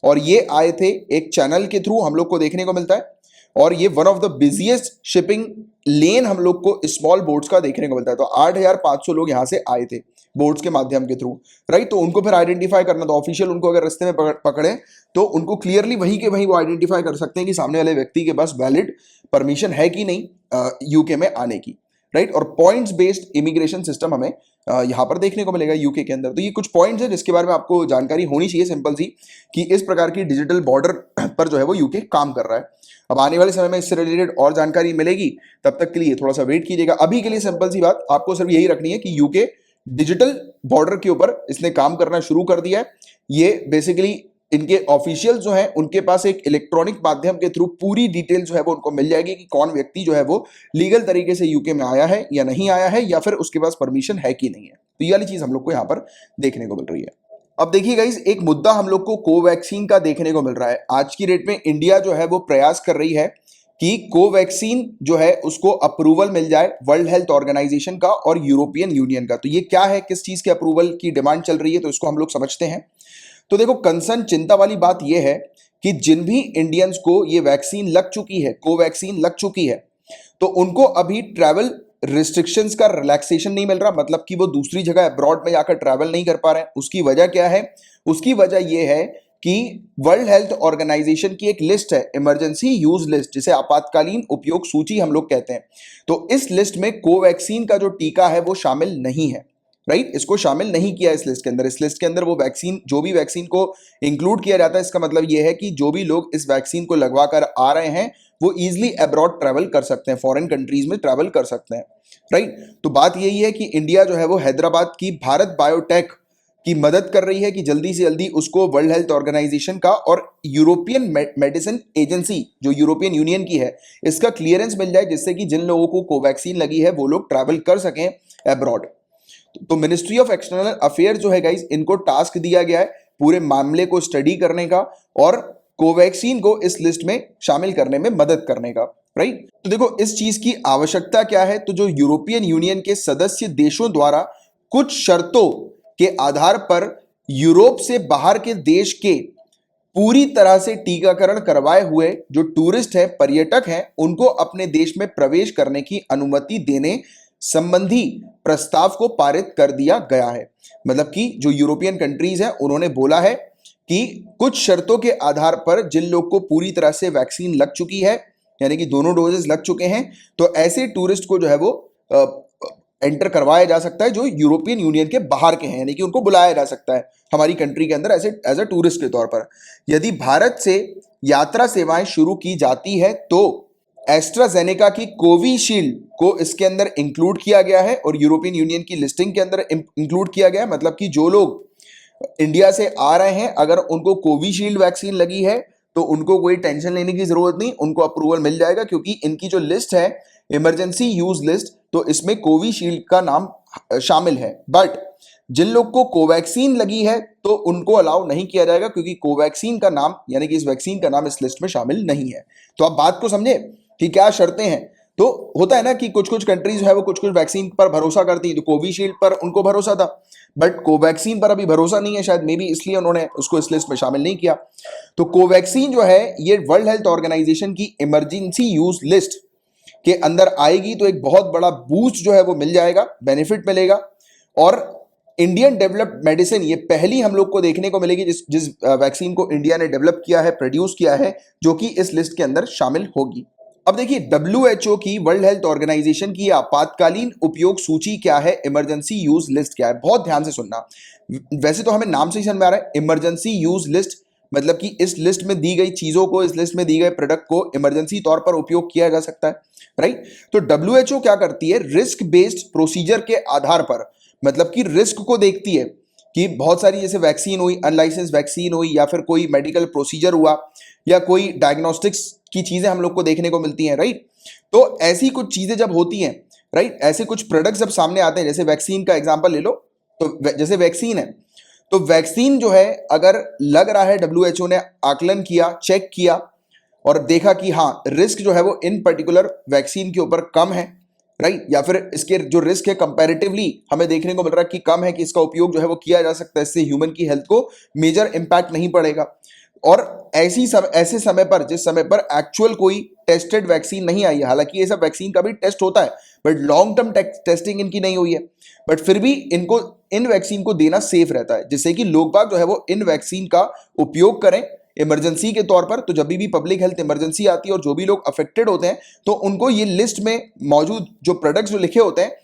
और ये आए थे एक चैनल के थ्रू, हम लोग को देखने को मिलता है। और ये one of the busiest shipping लेन हम लोग को स्मॉल बोट्स का देखने को मिलता है। तो 8,500 लोग यहाँ से आए थे बोट्स के माध्यम के थ्रू, राइट। तो उनको फिर आइडेंटिफाई करना, तो ऑफिशियल उनको अगर रास्ते में पकड़े तो उनको क्लियरली वहीं के वहीं वो आइडेंटिफाई कर सकते हैं कि सामने वाले व्यक्ति के पास वैलिड परमिशन है कि नहीं यूके में आने की, राइट। और पॉइंट्स बेस्ड इमिग्रेशन सिस्टम हमें यहाँ पर देखने को मिलेगा यूके के अंदर। तो ये कुछ पॉइंट्स है जिसके बारे में आपको जानकारी होनी चाहिए सिंपल सी, कि इस प्रकार की डिजिटल बॉर्डर पर जो है वो यूके काम कर रहा है। अब आने वाले समय में इससे रिलेटेड और जानकारी मिलेगी, तब तक के लिए थोड़ा सा वेट कीजिएगा। अभी के लिए सिंपल सी बात आपको सिर्फ यही रखनी है कि यूके डिजिटल बॉर्डर के ऊपर इसने काम करना शुरू कर दिया है। ये बेसिकली इनके ऑफिशियल जो है उनके पास एक इलेक्ट्रॉनिक माध्यम के थ्रू पूरी डिटेल जो है वो उनको मिल जाएगी कि कौन व्यक्ति जो है वो लीगल तरीके से यूके में आया है या नहीं आया है, या फिर उसके पास परमिशन है कि नहीं है। तो ये वाली चीज हम लोग को यहाँ पर देखने को मिल रही है। अब देखिए गाइस, एक मुद्दा हम लोग को कोवैक्सीन का देखने को मिल रहा है। आज की डेट में इंडिया जो है वो प्रयास कर रही है कि कोवैक्सीन जो है उसको अप्रूवल मिल जाए वर्ल्ड हेल्थ ऑर्गेनाइजेशन का और यूरोपियन यूनियन का। तो ये क्या है, किस चीज के अप्रूवल की डिमांड चल रही है, तो इसको हम लोग समझते हैं। तो देखो, कंसर्न चिंता वाली बात यह है कि जिन भी इंडियंस को ये वैक्सीन लग चुकी है, कोवैक्सीन लग चुकी है, तो उनको अभी ट्रैवल रिस्ट्रिक्शंस का रिलैक्सेशन नहीं मिल रहा। मतलब कि वो दूसरी जगह अब्रॉड में जाकर ट्रैवल नहीं कर पा रहे हैं। उसकी वजह क्या है? उसकी वजह यह है कि वर्ल्ड हेल्थ ऑर्गेनाइजेशन की एक लिस्ट है, इमरजेंसी यूज लिस्ट, जिसे आपातकालीन उपयोग सूची हम लोग कहते हैं। तो इस लिस्ट में कोवैक्सीन का जो टीका है वो शामिल नहीं है, राइट। इसको शामिल नहीं किया इस लिस्ट के अंदर। इस लिस्ट के अंदर वो वैक्सीन, जो भी वैक्सीन को इंक्लूड किया जाता है, इसका मतलब ये है कि जो भी लोग इस वैक्सीन को लगवा कर आ रहे हैं वो इजीली अब्रॉड ट्रैवल कर सकते हैं, फॉरेन कंट्रीज में ट्रैवल कर सकते हैं, राइट। तो बात यही है कि इंडिया जो है वो हैदराबाद की भारत बायोटेक की मदद कर रही है कि जल्दी से जल्दी उसको वर्ल्ड हेल्थ ऑर्गेनाइजेशन का और यूरोपियन मेडिसिन एजेंसी जो यूरोपियन यूनियन की है, इसका क्लियरेंस मिल जाए, जिससे कि जिन लोगों को कोवैक्सीन लगी है वो लोग ट्रैवल कर सकें अब्रॉड। तो मिनिस्ट्री ऑफ एक्सटर्नल अफेयर जो है गाइस, इनको टास्क दिया गया है पूरे मामले को स्टडी करने का और कोवैक्सीन को इस लिस्ट में शामिल करने में मदद करने का, राइट। तो देखो, इस चीज की आवश्यकता क्या है? तो जो यूरोपियन यूनियन के सदस्य देशों द्वारा कुछ शर्तों के आधार पर यूरोप से बाहर के देश के पूरी तरह से टीकाकरण करवाए हुए जो टूरिस्ट हैं, पर्यटक हैं, उनको अपने देश में प्रवेश करने की अनुमति देने संबंधी प्रस्ताव को पारित कर दिया गया है। मतलब कि जो यूरोपियन कंट्रीज हैं उन्होंने बोला है कि कुछ शर्तों के आधार पर जिन लोग को पूरी तरह से वैक्सीन लग चुकी है, यानी कि दोनों डोजेस लग चुके हैं, तो ऐसे टूरिस्ट को जो है वो एंटर करवाया जा सकता है जो यूरोपियन यूनियन के बाहर के हैं, यानी कि उनको बुलाया जा सकता है हमारी कंट्री के अंदर ऐसे एज अ टूरिस्ट के तौर पर। यदि भारत से यात्रा सेवाएं शुरू की जाती है तो एस्ट्राजेनेका की कोविशील्ड को इसके अंदर इंक्लूड किया गया है और यूरोपियन यूनियन की लिस्टिंग के अंदर इंक्लूड किया गया है। मतलब कि जो लोग इंडिया से आ रहे हैं, अगर उनको कोविशील्ड वैक्सीन लगी है तो उनको कोई टेंशन लेने की जरूरत नहीं, उनको अप्रूवल मिल जाएगा, क्योंकि इनकी जो लिस्ट है इमरजेंसी यूज लिस्ट, तो इसमें कोविशील्ड का नाम शामिल है। बट जिन लोग को कोवैक्सीन लगी है तो उनको अलाउ नहीं किया जाएगा, क्योंकि कोवैक्सीन का नाम, यानी कि इस वैक्सीन का नाम इस लिस्ट में शामिल नहीं है। तो आप बात को समझे कि क्या शर्तें हैं। तो होता है ना कि कुछ कुछ कंट्रीज है वो कुछ कुछ वैक्सीन पर भरोसा करती है, तो कोविशील्ड पर उनको भरोसा था, बट कोवैक्सीन पर अभी भरोसा नहीं है, शायद मे बी इसलिए उन्होंने उसको इस लिस्ट में शामिल नहीं किया। तो कोवैक्सीन जो है ये वर्ल्ड हेल्थ ऑर्गेनाइजेशन की इमरजेंसी यूज लिस्ट के अंदर आएगी, तो एक बहुत बड़ा बूस्ट जो है वो मिल जाएगा, बेनिफिट मिलेगा। और इंडियन डेवलप्ड मेडिसिन ये पहली हम लोग को देखने को मिलेगी जिस वैक्सीन को इंडिया ने डेवलप किया है, प्रोड्यूस किया है, जो कि इस लिस्ट के अंदर शामिल होगी। अब देखिए, WHO की, वर्ल्ड हेल्थ ऑर्गेनाइजेशन की आपातकालीन उपयोग सूची क्या है, इमरजेंसी यूज लिस्ट क्या है, बहुत ध्यान से सुनना। वैसे तो हमें नाम से ही समझ में आ रहा है, इमरजेंसी यूज लिस्ट मतलब कि इस लिस्ट में दी गई चीजों को, इस लिस्ट में दी गए प्रोडक्ट को इमरजेंसी तौर पर उपयोग किया जा सकता है, राइट। तो WHO क्या करती है, रिस्क बेस्ड प्रोसीजर के आधार पर, मतलब कि रिस्क को देखती है कि बहुत सारी जैसे वैक्सीन हुई, अनलाइसेंस वैक्सीन हुई, या फिर कोई मेडिकल प्रोसीजर हुआ, या कोई डायग्नोस्टिक्स की चीजें हम लोग को देखने को मिलती हैं, राइट। तो ऐसी कुछ चीजें जब होती हैं, राइट, ऐसे कुछ प्रोडक्ट्स जब सामने आते हैं, जैसे वैक्सीन का एग्जांपल ले लो, तो जैसे वैक्सीन है, तो वैक्सीन जो है अगर लग रहा है, WHO ने आकलन किया, चेक किया और देखा कि हाँ रिस्क जो है वो इन पर्टिकुलर वैक्सीन के ऊपर कम है, राइट, या फिर इसके जो रिस्क है कंपैरेटिवली हमें देखने को मिल रहा है कि कम है, कि इसका उपयोग जो है वो किया जा सकता है, इससे ह्यूमन की हेल्थ को मेजर इंपैक्ट नहीं पड़ेगा। और ऐसे समय पर, जिस समय पर एक्चुअल कोई टेस्टेड वैक्सीन नहीं आई है, हालांकि ये सब वैक्सीन का भी टेस्ट होता है, बट लॉन्ग टर्म टेस्टिंग इनकी नहीं हुई है, बट फिर भी इनको इन वैक्सीन को देना सेफ रहता है, जिससे कि लोग बाग जो है वो इन वैक्सीन का उपयोग करें, इमरजेंसी के तौर पर। तो जब भी पब्लिक हेल्थ इमरजेंसी आती है और जो भी लोग अफेक्टेड होते हैं तो उनको ये लिस्ट में मौजूद जो प्रोडक्ट्स जो लिखे होते हैं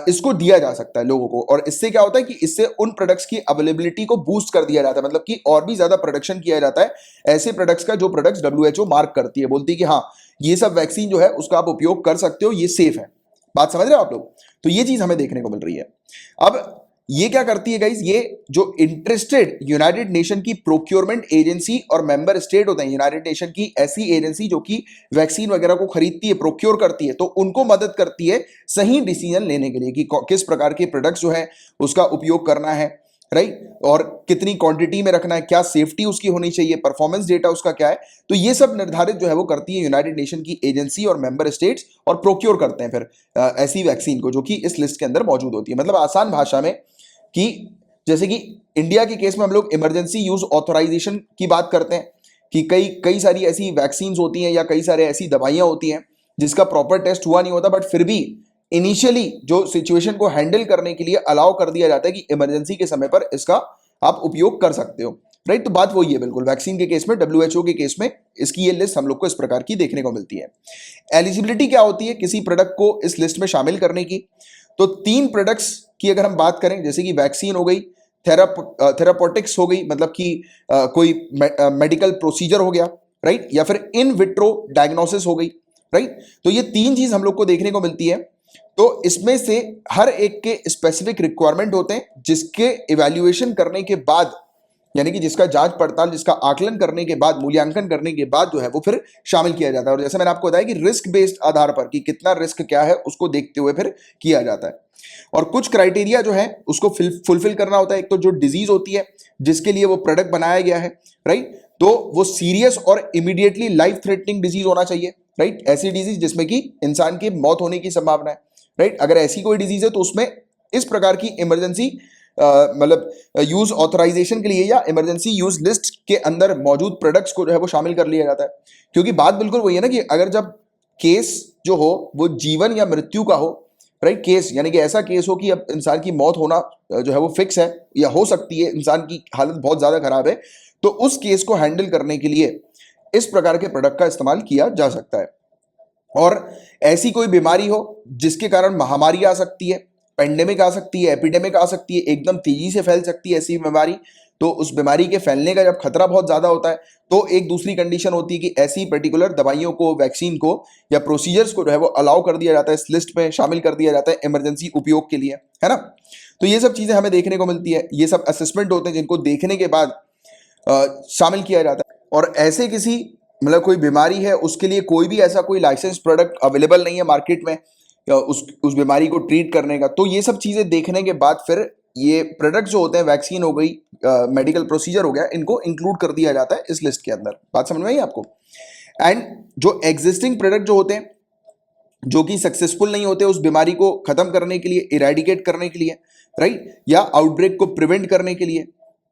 इसको दिया जा सकता है लोगों को। और इससे क्या होता है कि इससे उन प्रोडक्ट्स की अवेलेबिलिटी को बूस्ट कर दिया जाता है, मतलब कि और भी ज्यादा प्रोडक्शन किया जाता है ऐसे प्रोडक्ट्स का जो प्रोडक्ट्स डब्ल्यूएचओ मार्क करती है, बोलती है कि हाँ ये सब वैक्सीन जो है उसका आप उपयोग कर सकते हो, ये सेफ है। बात समझ रहे हो आप लोग? तो ये चीज हमें देखने को मिल रही है। अब ये क्या करती है गाइस, ये जो इंटरेस्टेड यूनाइटेड नेशन की प्रोक्योरमेंट एजेंसी और मेंबर स्टेट होते हैं, यूनाइटेड नेशन की ऐसी एजेंसी जो कि वैक्सीन वगैरह को खरीदती है, प्रोक्योर करती है, तो उनको मदद करती है सही डिसीजन लेने के लिए कि किस प्रकार के प्रोडक्ट्स जो है उसका उपयोग करना है, राइट, और कितनी क्वांटिटी में रखना है, क्या सेफ्टी उसकी होनी चाहिए, परफॉर्मेंस डेटा उसका क्या है। तो ये सब निर्धारित जो है वो करती है यूनाइटेड नेशन की एजेंसी और मेंबर स्टेट्स, और प्रोक्योर करते हैं फिर ऐसी वैक्सीन को जो कि इस लिस्ट के अंदर मौजूद होती है। मतलब आसान भाषा में कि जैसे कि इंडिया के केस में हम लोग इमरजेंसी यूज ऑथराइजेशन की बात करते हैं कि कई कई सारी ऐसी वैक्सीन होती हैं या कई सारे ऐसी दवाइयां होती हैं जिसका प्रॉपर टेस्ट हुआ नहीं होता, बट फिर भी इनिशियली जो सिचुएशन को हैंडल करने के लिए अलाउ कर दिया जाता है कि इमरजेंसी के समय पर इसका आप उपयोग कर सकते हो, राइट। तो बात वही है बिल्कुल वैक्सीन के केस में, डब्ल्यूएचओ के केस में इसकी ये लिस्ट हम लोग को इस प्रकार की देखने को मिलती है। एलिजिबिलिटी क्या होती है किसी प्रोडक्ट को इस लिस्ट में शामिल करने की? तो 3 प्रोडक्ट्स की अगर हम बात करें, जैसे कि वैक्सीन हो गई, थेरापॉटिक्स हो गई, मतलब कि कोई मेडिकल प्रोसीजर हो गया, राइट, या फिर इन विट्रो डायग्नोसिस हो गई, राइट। तो ये 3 चीज हम लोग को देखने को मिलती है। तो इसमें से हर एक के स्पेसिफिक रिक्वायरमेंट होते हैं जिसके इवैल्यूएशन करने के बाद, यानी कि जिसका जांच पड़ताल, जिसका आकलन करने के बाद, मूल्यांकन करने के बाद जो है वो फिर शामिल किया जाता है। और जैसे मैंने आपको बताया कि रिस्क बेस्ड आधार पर कि कितना रिस्क क्या है उसको देखते हुए फिर किया जाता है। और कुछ क्राइटेरिया जो है उसको फुलफिल करना होता है। एक तो जो डिजीज होती है जिसके लिए वो प्रोडक्ट बनाया गया है, राइट, तो वो सीरियस और इमीडिएटली लाइफ थ्रेटनिंग डिजीज होना चाहिए, राइट। ऐसी डिजीज जिसमें कि इंसान की मौत होने की संभावना है, राइट। अगर ऐसी कोई डिजीज है तो उसमें इस प्रकार की इमरजेंसी मतलब यूज ऑथराइजेशन के लिए या इमरजेंसी यूज लिस्ट के अंदर मौजूद प्रोडक्ट्स को जो है वो शामिल कर लिया जाता है। क्योंकि बात बिल्कुल वही है ना कि अगर जब केस जो हो वो जीवन या मृत्यु का हो, राइट, केस यानी कि ऐसा केस हो कि अब इंसान की मौत होना जो है वो फिक्स है या हो सकती है, इंसान की हालत बहुत ज्यादा खराब है, तो उस केस को हैंडल करने के लिए इस प्रकार के प्रोडक्ट का इस्तेमाल किया जा सकता है। और ऐसी कोई बीमारी हो जिसके कारण महामारी आ सकती है, पेंडेमिक आ सकती है, एपिडेमिक आ सकती है, एकदम तेजी से फैल सकती है ऐसी बीमारी, तो उस बीमारी के फैलने का जब खतरा बहुत ज्यादा होता है तो एक दूसरी कंडीशन होती है कि ऐसी पर्टिकुलर दवाइयों को, वैक्सीन को या प्रोसीजर्स को जो है वो अलाउ कर दिया जाता है, इस लिस्ट में शामिल कर दिया जाता है इमरजेंसी उपयोग के लिए, है ना। तो ये सब चीजें हमें देखने को मिलती है, ये सब असेसमेंट होते हैं जिनको देखने के बाद शामिल किया जाता है। और ऐसे किसी मतलब कोई बीमारी है उसके लिए कोई भी ऐसा कोई लाइसेंस प्रोडक्ट अवेलेबल नहीं है मार्केट में या उस बीमारी को ट्रीट करने का, तो ये सब चीजें देखने के बाद फिर ये प्रोडक्ट जो होते हैं, वैक्सीन हो गई, मेडिकल प्रोसीजर हो गया, इनको इंक्लूड कर दिया जाता है इस लिस्ट के अंदर। बात समझ में आई आपको? एंड जो एग्जिस्टिंग प्रोडक्ट जो होते हैं जो कि सक्सेसफुल नहीं होते उस बीमारी को खत्म करने के लिए, इरेडिकेट करने के लिए, राइट, या आउटब्रेक को प्रिवेंट करने के लिए,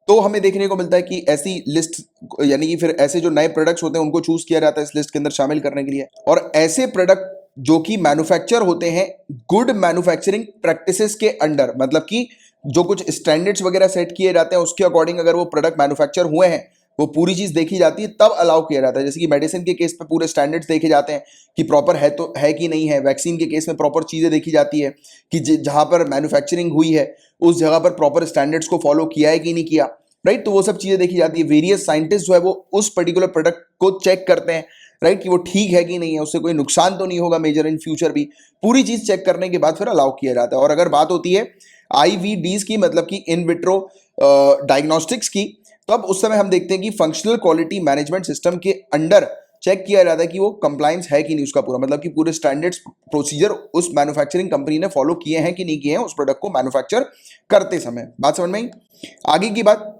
तो हमें देखने को मिलता है कि ऐसी लिस्ट यानी कि फिर ऐसे जो नए प्रोडक्ट्स होते हैं उनको चूज किया जाता है इस लिस्ट के अंदर शामिल करने के लिए। और ऐसे प्रोडक्ट जो कि मैन्युफैक्चर होते हैं गुड मैन्युफैक्चरिंग प्रैक्टिसेस के अंडर, मतलब कि जो कुछ स्टैंडर्ड्स वगैरह सेट किए जाते हैं उसके अकॉर्डिंग अगर वो प्रोडक्ट मैन्युफैक्चर हुए हैं, वो पूरी चीज देखी जाती है तब अलाउ किया जाता है। जैसे कि मेडिसिन के केस पे पूरे स्टैंडर्ड्स देखे जाते हैं कि प्रॉपर है तो है कि नहीं है, वैक्सीन के केस में प्रॉपर चीजें देखी जाती है कि जहां पर मैन्युफैक्चरिंग हुई है उस जगह पर प्रॉपर स्टैंडर्ड्स को फॉलो किया है कि नहीं किया, राइट। तो वो सब चीजें देखी जाती है। वेरियस साइंटिस्ट जो है वो उस पर्टिकुलर प्रोडक्ट को चेक करते हैं, राइट, कि वो ठीक है कि नहीं है, उससे कोई नुकसान तो नहीं होगा मेजर इन फ्यूचर भी, पूरी चीज चेक करने के बाद फिर अलाउ किया जाता है। और अगर बात होती है आईवीडीज की, मतलब कि इन विट्रो डायग्नोस्टिक्स की, तो अब उस समय हम देखते हैं कि फंक्शनल क्वालिटी मैनेजमेंट सिस्टम के अंडर चेक किया जाता है कि वो कंप्लायंस है कि नहीं उसका पूरा, मतलब कि पूरे स्टैंडर्ड्स प्रोसीजर उस मैन्युफैक्चरिंग कंपनी ने फॉलो किए हैं कि नहीं किए हैं उस प्रोडक्ट को मैन्युफैक्चर करते समय। बात समझ में आई? आगे की बात,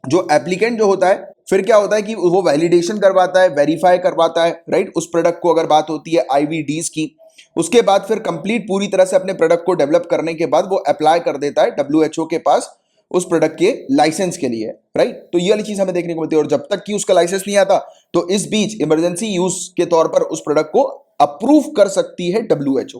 जो एप्लीकेंट जो होता है फिर क्या होता है कि वो वैलिडेशन करवाता है, वेरीफाई करवाता है, राइट, उस प्रोडक्ट को। अगर बात होती है आईवीडीज की, उसके बाद फिर कंप्लीट पूरी तरह से अपने प्रोडक्ट को डेवलप करने के बाद वो अप्लाई कर देता है डब्ल्यूएचओ के पास उस प्रोडक्ट के लाइसेंस के लिए, राइट। तो ये वाली चीज हमें देखने को मिलती है। और जब तक कि उसका लाइसेंस नहीं आता तो इस बीच इमरजेंसी यूज के तौर पर उस प्रोडक्ट को अप्रूव कर सकती है डब्ल्यूएचओ,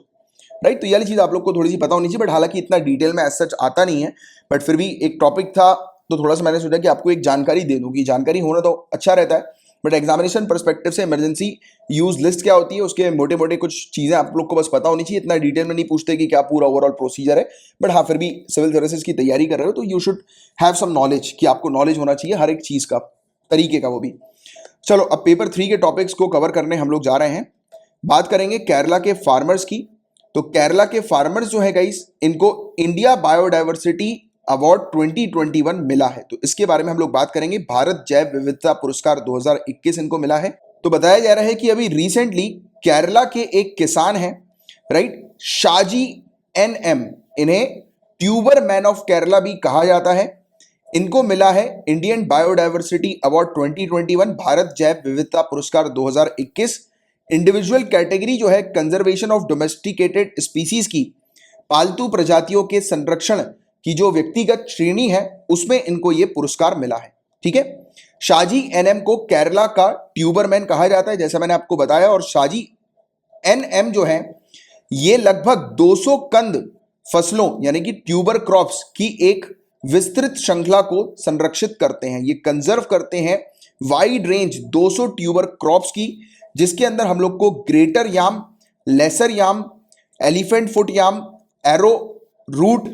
राइट। तो ये वाली चीज आप लोग को थोड़ी सी पता होनी चाहिए, बट हालांकि इतना डिटेल में एज सच आता नहीं है, बट फिर भी एक टॉपिक था तो थोड़ा सा मैंने सोचा कि आपको एक जानकारी दे दूं कि जानकारी होना तो अच्छा रहता है, बट एग्जामिनेशन पर्सपेक्टिव से इमरजेंसी यूज लिस्ट क्या होती है उसके मोटे मोटे कुछ चीजें आप लोग को बस पता होनी चाहिए। इतना डिटेल में नहीं पूछते कि क्या पूरा ओवरऑल प्रोसीजर है, बट हाँ फिर भी सिविल सर्विसेज की तैयारी कर रहे हो तो you should have some knowledge, कि आपको नॉलेज होना चाहिए हर एक चीज का, तरीके का वो भी। चलो अब पेपर 3 के टॉपिक्स को कवर करने हम लोग जा रहे हैं। बात करेंगे केरला के फार्मर्स की। तो केरला के फार्मर्स जो है गाइस, इनको इंडिया बायोडायवर्सिटी अवार्ड 2021 मिला है, तो इसके बारे में हम लोग बात करेंगे। भारत जैव विविधता पुरस्कार 2021 इनको मिला है। तो बताया जा रहा है कि अभी रिसेंटली केरला के एक किसान हैं, राइट, शाजी NM, इन्हें ट्यूबर मैन ऑफ केरला भी कहा जाता है। इनको मिला है इंडियन बायोडायवर्सिटी अवार्ड 2021, भारत जैव विविधता पुरस्कार 2021। इंडिविजुअल कैटेगरी जो है कंजर्वेशन ऑफ डोमेस्टिकेटेड स्पीसीज की, पालतू प्रजातियों के संरक्षण की जो व्यक्तिगत श्रेणी है उसमें इनको ये पुरस्कार मिला है। ठीक है, शाजी NM को केरला का ट्यूबरमैन कहा जाता है जैसा मैंने आपको बताया, और शाजी NM जो है ये लगभग 200 कंद फसलों यानी कि ट्यूबर क्रॉप्स की एक विस्तृत श्रृंखला को संरक्षित करते हैं, ये कंजर्व करते हैं वाइड रेंज 200 ट्यूबर क्रॉप्स की, जिसके अंदर हम लोग को greater yam, lesser yam, elephant foot yam, arrowroot,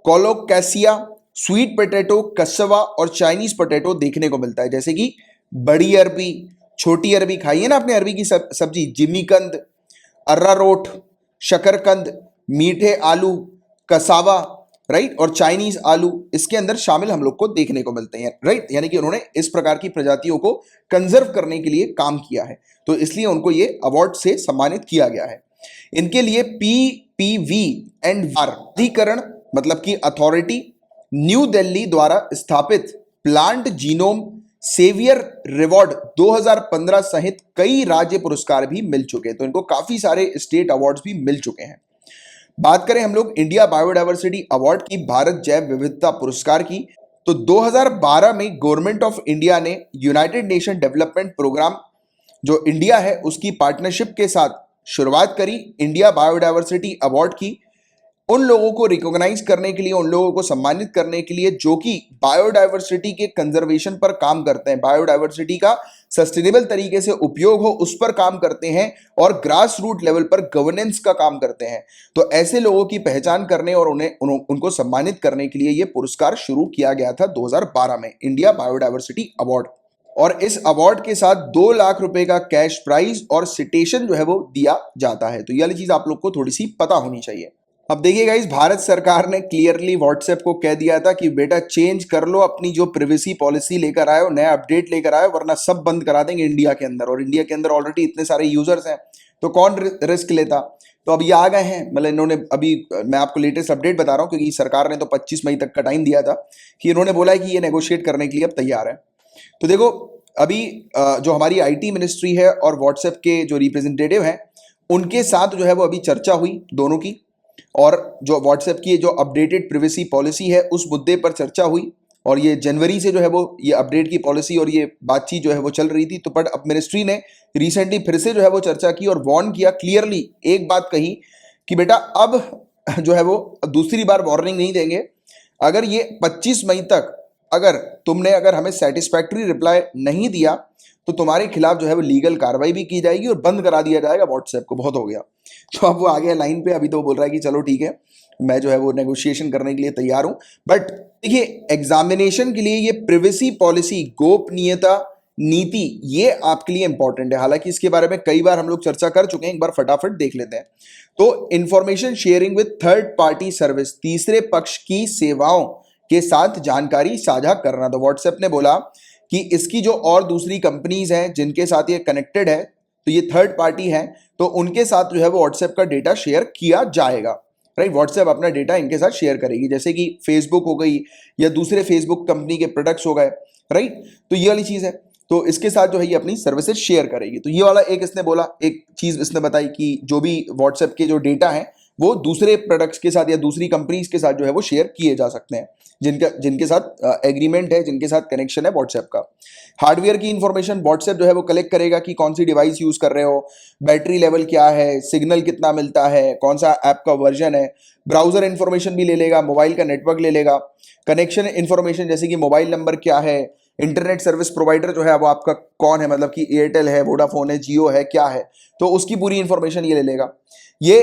colocasia, sweet potato, cassava और चाइनीज पोटैटो देखने को मिलता है। जैसे कि बड़ी अरबी, छोटी अरबी खाई है ना आपने, अरबी की सब्जी, जिमीकंद, अर्रारोट, शकरकंद, मीठे आलू, कसावा, राइट, और चाइनीज आलू इसके अंदर शामिल हम लोग को देखने को मिलते हैं, राइट। यानी कि उन्होंने इस प्रकार की प्रजातियों को कंजर्व करने के लिए काम किया है, तो इसलिए उनको ये अवार्ड से सम्मानित किया गया है। इनके लिए PPV एंड अधिकरण मतलब कि अथॉरिटी न्यू दिल्ली द्वारा स्थापित प्लांट जीनोम सेवियर रिवॉर्ड 2015 सहित कई राज्य पुरस्कार भी मिल चुके हैं, तो इनको काफी सारे स्टेट अवार्ड्स भी मिल चुके हैं। बात करें हम लोग इंडिया बायोडायवर्सिटी अवार्ड की, भारत जैव विविधता पुरस्कार की, तो 2012 में गवर्नमेंट ऑफ इंडिया ने यूनाइटेड नेशन डेवलपमेंट प्रोग्राम जो इंडिया है उसकी पार्टनरशिप के साथ शुरुआत करी इंडिया बायोडायवर्सिटी अवार्ड की, उन लोगों को रिकॉग्नाइज करने के लिए, उन लोगों को सम्मानित करने के लिए जो कि बायोडायवर्सिटी के कंजर्वेशन पर काम करते हैं, बायोडायवर्सिटी का सस्टेनेबल तरीके से उपयोग हो उस पर काम करते हैं और ग्रास रूट लेवल पर गवर्नेंस का काम करते हैं। तो ऐसे लोगों की पहचान करने और उनको सम्मानित करने के लिए यह पुरस्कार शुरू किया गया था 2012 में, इंडिया बायोडायवर्सिटी अवार्ड। और इस अवार्ड के साथ 2 लाख रुपए का कैश प्राइज और सिटेशन जो है वो दिया जाता है। तो ये वाली चीज आप लोग को थोड़ी सी पता होनी चाहिए। अब देखिए गाइस, भारत सरकार ने क्लियरली व्हाट्सएप को कह दिया था कि बेटा चेंज कर लो अपनी जो प्रिवेसी पॉलिसी लेकर आए हो, नया अपडेट लेकर आए हो, वरना सब बंद करा देंगे इंडिया के अंदर। और इंडिया के अंदर ऑलरेडी इतने सारे यूजर्स हैं तो कौन रिस्क लेता। तो अब ये आ गए हैं, मतलब इन्होंने अभी, मैं आपको लेटेस्ट अपडेट बता रहा हूँ क्योंकि सरकार ने तो 25 मई तक का टाइम दिया था कि इन्होंने बोला है कि ये नेगोशिएट करने के लिए अब तैयार है। तो देखो अभी जो हमारी IT मिनिस्ट्री है और व्हाट्सएप के जो रिप्रेजेंटेटिव हैं उनके साथ जो है वो अभी चर्चा हुई दोनों की, और जो व्हाट्सएप की जो अपडेटेड प्रिवेसी पॉलिसी है उस मुद्दे पर चर्चा हुई। और ये जनवरी से जो है वो ये अपडेट की पॉलिसी और ये बातचीत जो है वो चल रही थी। तो बट अब मिनिस्ट्री ने रिसेंटली फिर से जो है वो चर्चा की और वार्न किया, क्लियरली एक बात कही कि बेटा अब जो है वो दूसरी बार वार्निंग नहीं देंगे। अगर ये 25 मई तक अगर हमें सेटिस्फैक्ट्री रिप्लाई नहीं दिया तो तुम्हारे खिलाफ जो है वो लीगल कार्रवाई भी की जाएगी और बंद करा दिया जाएगा व्हाट्सएप को। बहुत हो गया। तो अब वो आ गया लाइन पे, अभी तो बोल रहा है कि चलो ठीक है, मैं जो है वो नेगोशिएशन करने के लिए तैयार हूं। बट देखिए एग्जामिनेशन के लिए ये प्रिवेसी पॉलिसी, गोपनीयता नीति, ये आपके लिए इंपॉर्टेंट है। हालांकि इसके बारे में कई बार हम लोग चर्चा कर चुके हैं, एक बार फटाफट देख लेते हैं। तो information sharing with third party service, तीसरे पक्ष की सेवाओं के साथ जानकारी साझा करना। तो व्हाट्सएप ने बोला कि इसकी जो और दूसरी कंपनीज हैं जिनके साथ ये कनेक्टेड है, तो ये थर्ड पार्टी है, तो उनके साथ जो है वो व्हाट्सएप का डेटा शेयर किया जाएगा, राइट। व्हाट्सएप अपना डेटा इनके साथ शेयर करेगी, जैसे कि फेसबुक हो गई या दूसरे फेसबुक कंपनी के प्रोडक्ट्स हो गए, राइट। तो ये वाली चीज है, तो इसके साथ जो है ये अपनी सर्विसेज शेयर करेगी। तो ये वाला एक इसने बोला, एक चीज इसने बताई कि जो भी व्हाट्सएप के जो डेटा है वो दूसरे प्रोडक्ट्स के साथ या दूसरी कंपनीज के साथ जो है वो शेयर किए जा सकते हैं, जिनके साथ एग्रीमेंट है, जिनके साथ कनेक्शन है व्हाट्सएप का। हार्डवेयर की इंफॉर्मेशन व्हाट्सएप जो है वो कलेक्ट करेगा कि कौन सी डिवाइस यूज कर रहे हो, बैटरी लेवल क्या है, सिग्नल कितना मिलता है, कौन सा ऐप का वर्जन है। ब्राउजर इंफॉर्मेशन भी ले लेगा, मोबाइल का नेटवर्क ले लेगा, कनेक्शन इंफॉर्मेशन जैसे कि मोबाइल नंबर क्या है, इंटरनेट सर्विस प्रोवाइडर जो है वो आपका कौन है, मतलब कि एयरटेल है, वोडाफोन है, जियो है, क्या है, तो उसकी पूरी इंफॉर्मेशन ये ले लेगा। ये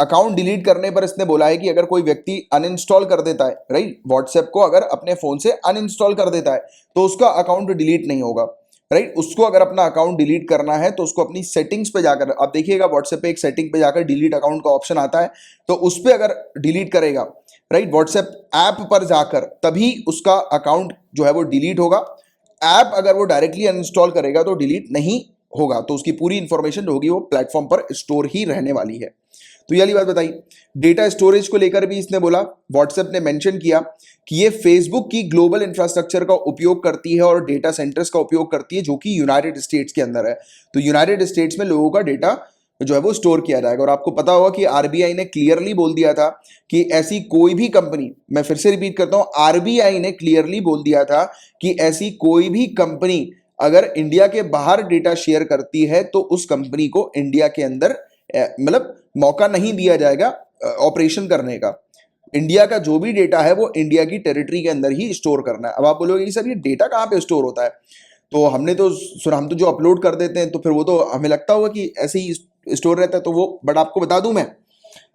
अकाउंट डिलीट करने पर इसने बोला है कि अगर कोई व्यक्ति अनइंस्टॉल कर देता है, राइट, व्हाट्सएप को अगर अपने फोन से अनइंस्टॉल कर देता है तो उसका अकाउंट डिलीट नहीं होगा, राइट। उसको अगर अपना अकाउंट डिलीट करना है तो उसको अपनी सेटिंग्स पे जाकर, आप देखिएगा व्हाट्सएप पे एक सेटिंग पे जाकर डिलीट अकाउंट का ऑप्शन आता है, तो उस पर अगर डिलीट करेगा, राइट, व्हाट्सएप ऐप पर जाकर, तभी उसका अकाउंट जो है वो डिलीट होगा। ऐप अगर वो डायरेक्टली अनइंस्टॉल करेगा तो डिलीट नहीं होगा, तो उसकी पूरी इंफॉर्मेशन जो होगी वो प्लेटफॉर्म पर स्टोर ही रहने वाली है। तो ये वाली बात बताई। डेटा स्टोरेज को लेकर भी इसने बोला, व्हाट्सएप ने मेंशन किया कि ये फेसबुक की ग्लोबल इंफ्रास्ट्रक्चर का उपयोग करती है और डेटा सेंटर्स का उपयोग करती है जो कि यूनाइटेड स्टेट्स के अंदर है। तो यूनाइटेड स्टेट्स में लोगों का डेटा जो है वो स्टोर किया जाएगा। और आपको पता होगा कि आरबीआई ने क्लियरली बोल दिया था कि ऐसी कोई भी कंपनी, मैं फिर से रिपीट करता हूं, आरबीआई ने क्लियरली बोल दिया था कि ऐसी कोई भी कंपनी अगर इंडिया के बाहर डेटा शेयर करती है तो उस कंपनी को इंडिया के अंदर मतलब मौका नहीं दिया जाएगा ऑपरेशन करने का। इंडिया का जो भी डेटा है वो इंडिया की टेरिटरी के अंदर ही स्टोर करना है। अब आप बोलोगे कि सर ये डेटा कहाँ पे स्टोर होता है, तो हमने तो सुना, हम तो जो अपलोड कर देते हैं तो फिर वो तो हमें लगता होगा कि ऐसे ही स्टोर रहता है, तो वो बट आपको बता दूं मैं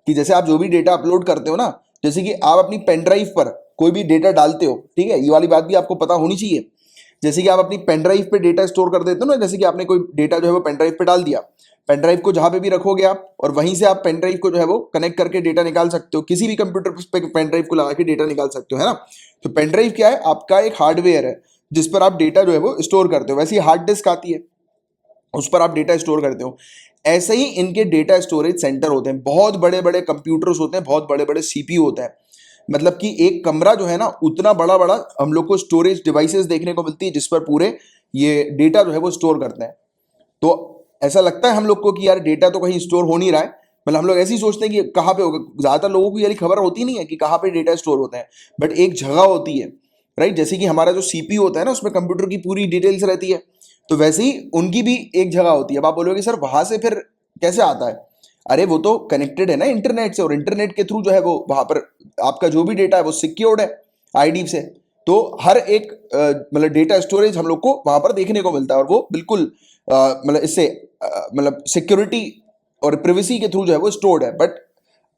कि जैसे आप जो भी डेटा अपलोड करते हो ना, जैसे कि आप अपनी पेन ड्राइव पर कोई भी डेटा डालते हो, ठीक है, ये वाली बात भी आपको पता होनी चाहिए। जैसे कि आप अपनी पेन ड्राइव पे डेटा स्टोर कर देते हो ना, जैसे कि आपने कोई डेटा जो है वो पेन ड्राइव पे डाल दिया, पेन ड्राइव को जहां पे भी रखोगे आप, और वहीं से आप पेन ड्राइव को जो है वो कनेक्ट करके डेटा निकाल सकते हो, किसी भी कंप्यूटर पे पेन ड्राइव को लगा के डेटा निकाल सकते हो, है ना। तो पेन ड्राइव क्या है, आपका एक हार्डवेयर है जिस पर आप डेटा जो है वो स्टोर करते हो। वैसे ही हार्ड डिस्क आती है, उस पर आप डेटा स्टोर करते हो। ऐसे ही इनके डेटा स्टोरेज सेंटर होते हैं, बहुत बड़े बड़े कंप्यूटर्स होते हैं, बहुत बड़े बड़े सीपीयू होते हैं। मतलब कि एक कमरा जो है ना, उतना बड़ा बड़ा हम लोग को स्टोरेज डिवाइसेस देखने को मिलती है जिस पर पूरे ये डेटा जो है वो स्टोर करते हैं। तो ऐसा लगता है हम लोग को कि यार डेटा तो कहीं स्टोर हो नहीं रहा है, मतलब हम लोग ऐसे ही सोचते हैं कि कहाँ पे होगा। ज्यादातर लोगों को ये खबर होती नहीं है कि कहाँ पे डेटा स्टोर होते हैं, बट एक जगह होती है, राइट। जैसे कि हमारा जो सीपीयू होता है ना, उसमें कंप्यूटर की पूरी डिटेल्स रहती है, तो वैसे ही उनकी भी एक जगह होती है। अब आप बोलोगे सर वहां से फिर कैसे आता है, अरे वो तो कनेक्टेड है ना इंटरनेट से, और इंटरनेट के थ्रू जो है वो वहां पर आपका जो भी डेटा है वो सिक्योर्ड है आईडी से। तो हर एक मतलब डेटा स्टोरेज हम लोग को वहां पर देखने को मिलता है, और वो बिल्कुल मतलब इससे मतलब सिक्योरिटी और प्रिवेसी के थ्रू जो है वो स्टोर्ड है। बट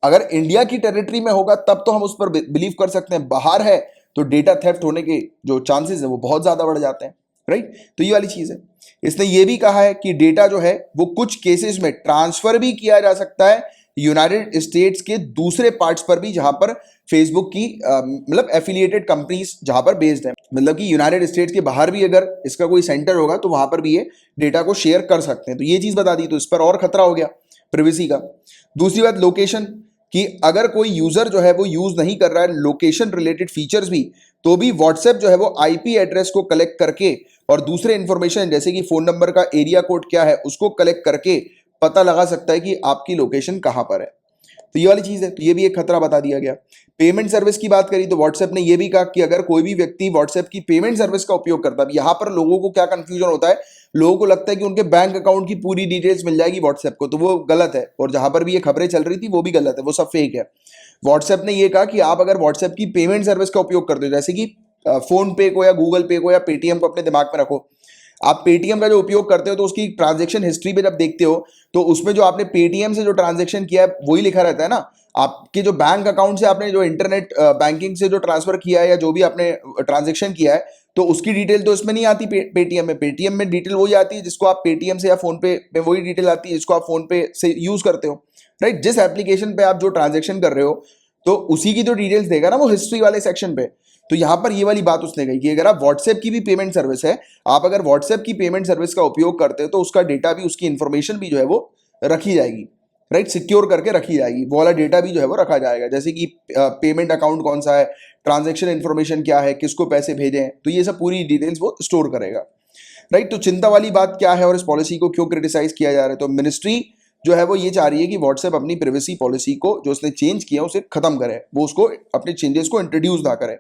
अगर इंडिया की टेरिटरी में होगा तब तो हम उस पर बिलीव कर सकते हैं, बाहर है तो डेटा थेफ्ट होने के जो चांसेस है वो बहुत ज्यादा बढ़ जाते हैं, राइट। तो ये वाली चीज है। इसने ये भी कहा है कि डेटा जो है वो कुछ केसेस में ट्रांसफर भी किया जा सकता है यूनाइटेड स्टेट्स के दूसरे पार्ट्स पर भी, जहां पर फेसबुक की मतलब एफिलिएटेड कंपनीज जहां पर बेस्ड है, मतलब कि यूनाइटेड स्टेट्स के बाहर भी अगर इसका कोई सेंटर होगा तो वहां पर भी ये डेटा को शेयर कर सकते हैं। तो ये चीज बता दी, तो इस पर और खतरा हो गया प्रिवेसी का। दूसरी बात लोकेशन, कि अगर कोई यूजर जो है वो यूज नहीं कर रहा है लोकेशन रिलेटेड फीचर्स भी, तो भी व्हाट्सएप जो है वो आईपी एड्रेस को कलेक्ट करके और दूसरे इंफॉर्मेशन जैसे कि फोन नंबर का एरिया कोड क्या है उसको कलेक्ट करके पता लगा सकता है कि आपकी लोकेशन कहां पर है। तो ये वाली चीज है, तो ये भी एक खतरा बता दिया गया। पेमेंट सर्विस की बात करी तो व्हाट्सएप ने ये भी कहा कि अगर कोई भी व्यक्ति व्हाट्सएप की पेमेंट सर्विस का उपयोग करता है, यहां पर लोगों को क्या कंफ्यूजन होता है, लोगों को लगता है कि उनके बैंक अकाउंट की पूरी डिटेल्स मिल जाएगी व्हाट्सएप को, तो वो गलत है। और जहां पर भी ये खबरें चल रही थी वो भी गलत है, वो सब फेक है। व्हाट्सएप ने ये कहा कि आप अगर व्हाट्सएप की पेमेंट सर्विस का उपयोग करते हो, जैसे कि फोन पे को या गूगल पे को या पेटीएम को अपने दिमाग में रखो, आप पेटीएम का जो उपयोग करते हो तो उसकी ट्रांजैक्शन हिस्ट्री पे जब देखते हो तो उसमें जो आपने पेटीएम से जो ट्रांजैक्शन किया है वही लिखा रहता है ना। आपके जो बैंक अकाउंट से आपने जो इंटरनेट बैंकिंग से जो ट्रांसफर किया है या जो भी आपने ट्रांजैक्शन किया है तो उसकी डिटेल तो इसमें नहीं आती पेटीएम में। पेटीएम में डिटेल वही आती है जिसको आप पेटीएम से या फोन पे में वही डिटेल आती है जिसको आप फोन पे से यूज करते हो, राइट। जिस एप्लीकेशन पे आप जो ट्रांजेक्शन कर रहे हो तो उसी की जो डिटेल्स देगा ना वो हिस्ट्री वाले सेक्शन पे। तो यहां पर ये वाली बात उसने कही कि अगर आप व्हाट्सएप की भी पेमेंट सर्विस है, आप अगर व्हाट्सएप की पेमेंट सर्विस का उपयोग करते हो तो उसका डेटा भी, उसकी इंफॉर्मेशन भी जो है वो रखी जाएगी, राइट, सिक्योर करके रखी जाएगी, वो वाला डेटा भी जो है वो रखा जाएगा। जैसे कि पेमेंट अकाउंट कौन सा है, ट्रांजेक्शन इंफॉर्मेशन क्या है, किसको पैसे भेजे हैं, तो ये सब पूरी डिटेल्स वो स्टोर करेगा, राइट। तो चिंता वाली बात क्या है और इस पॉलिसी को क्यों क्रिटिसाइज किया जा रहा है, तो मिनिस्ट्री जो है वो ये चाह रही है कि व्हाट्सएप अपनी प्राइवेसी पॉलिसी को जो उसने चेंज किया उसे खत्म करे, वो उसको अपने चेंजेस को इंट्रोड्यूस ना करे,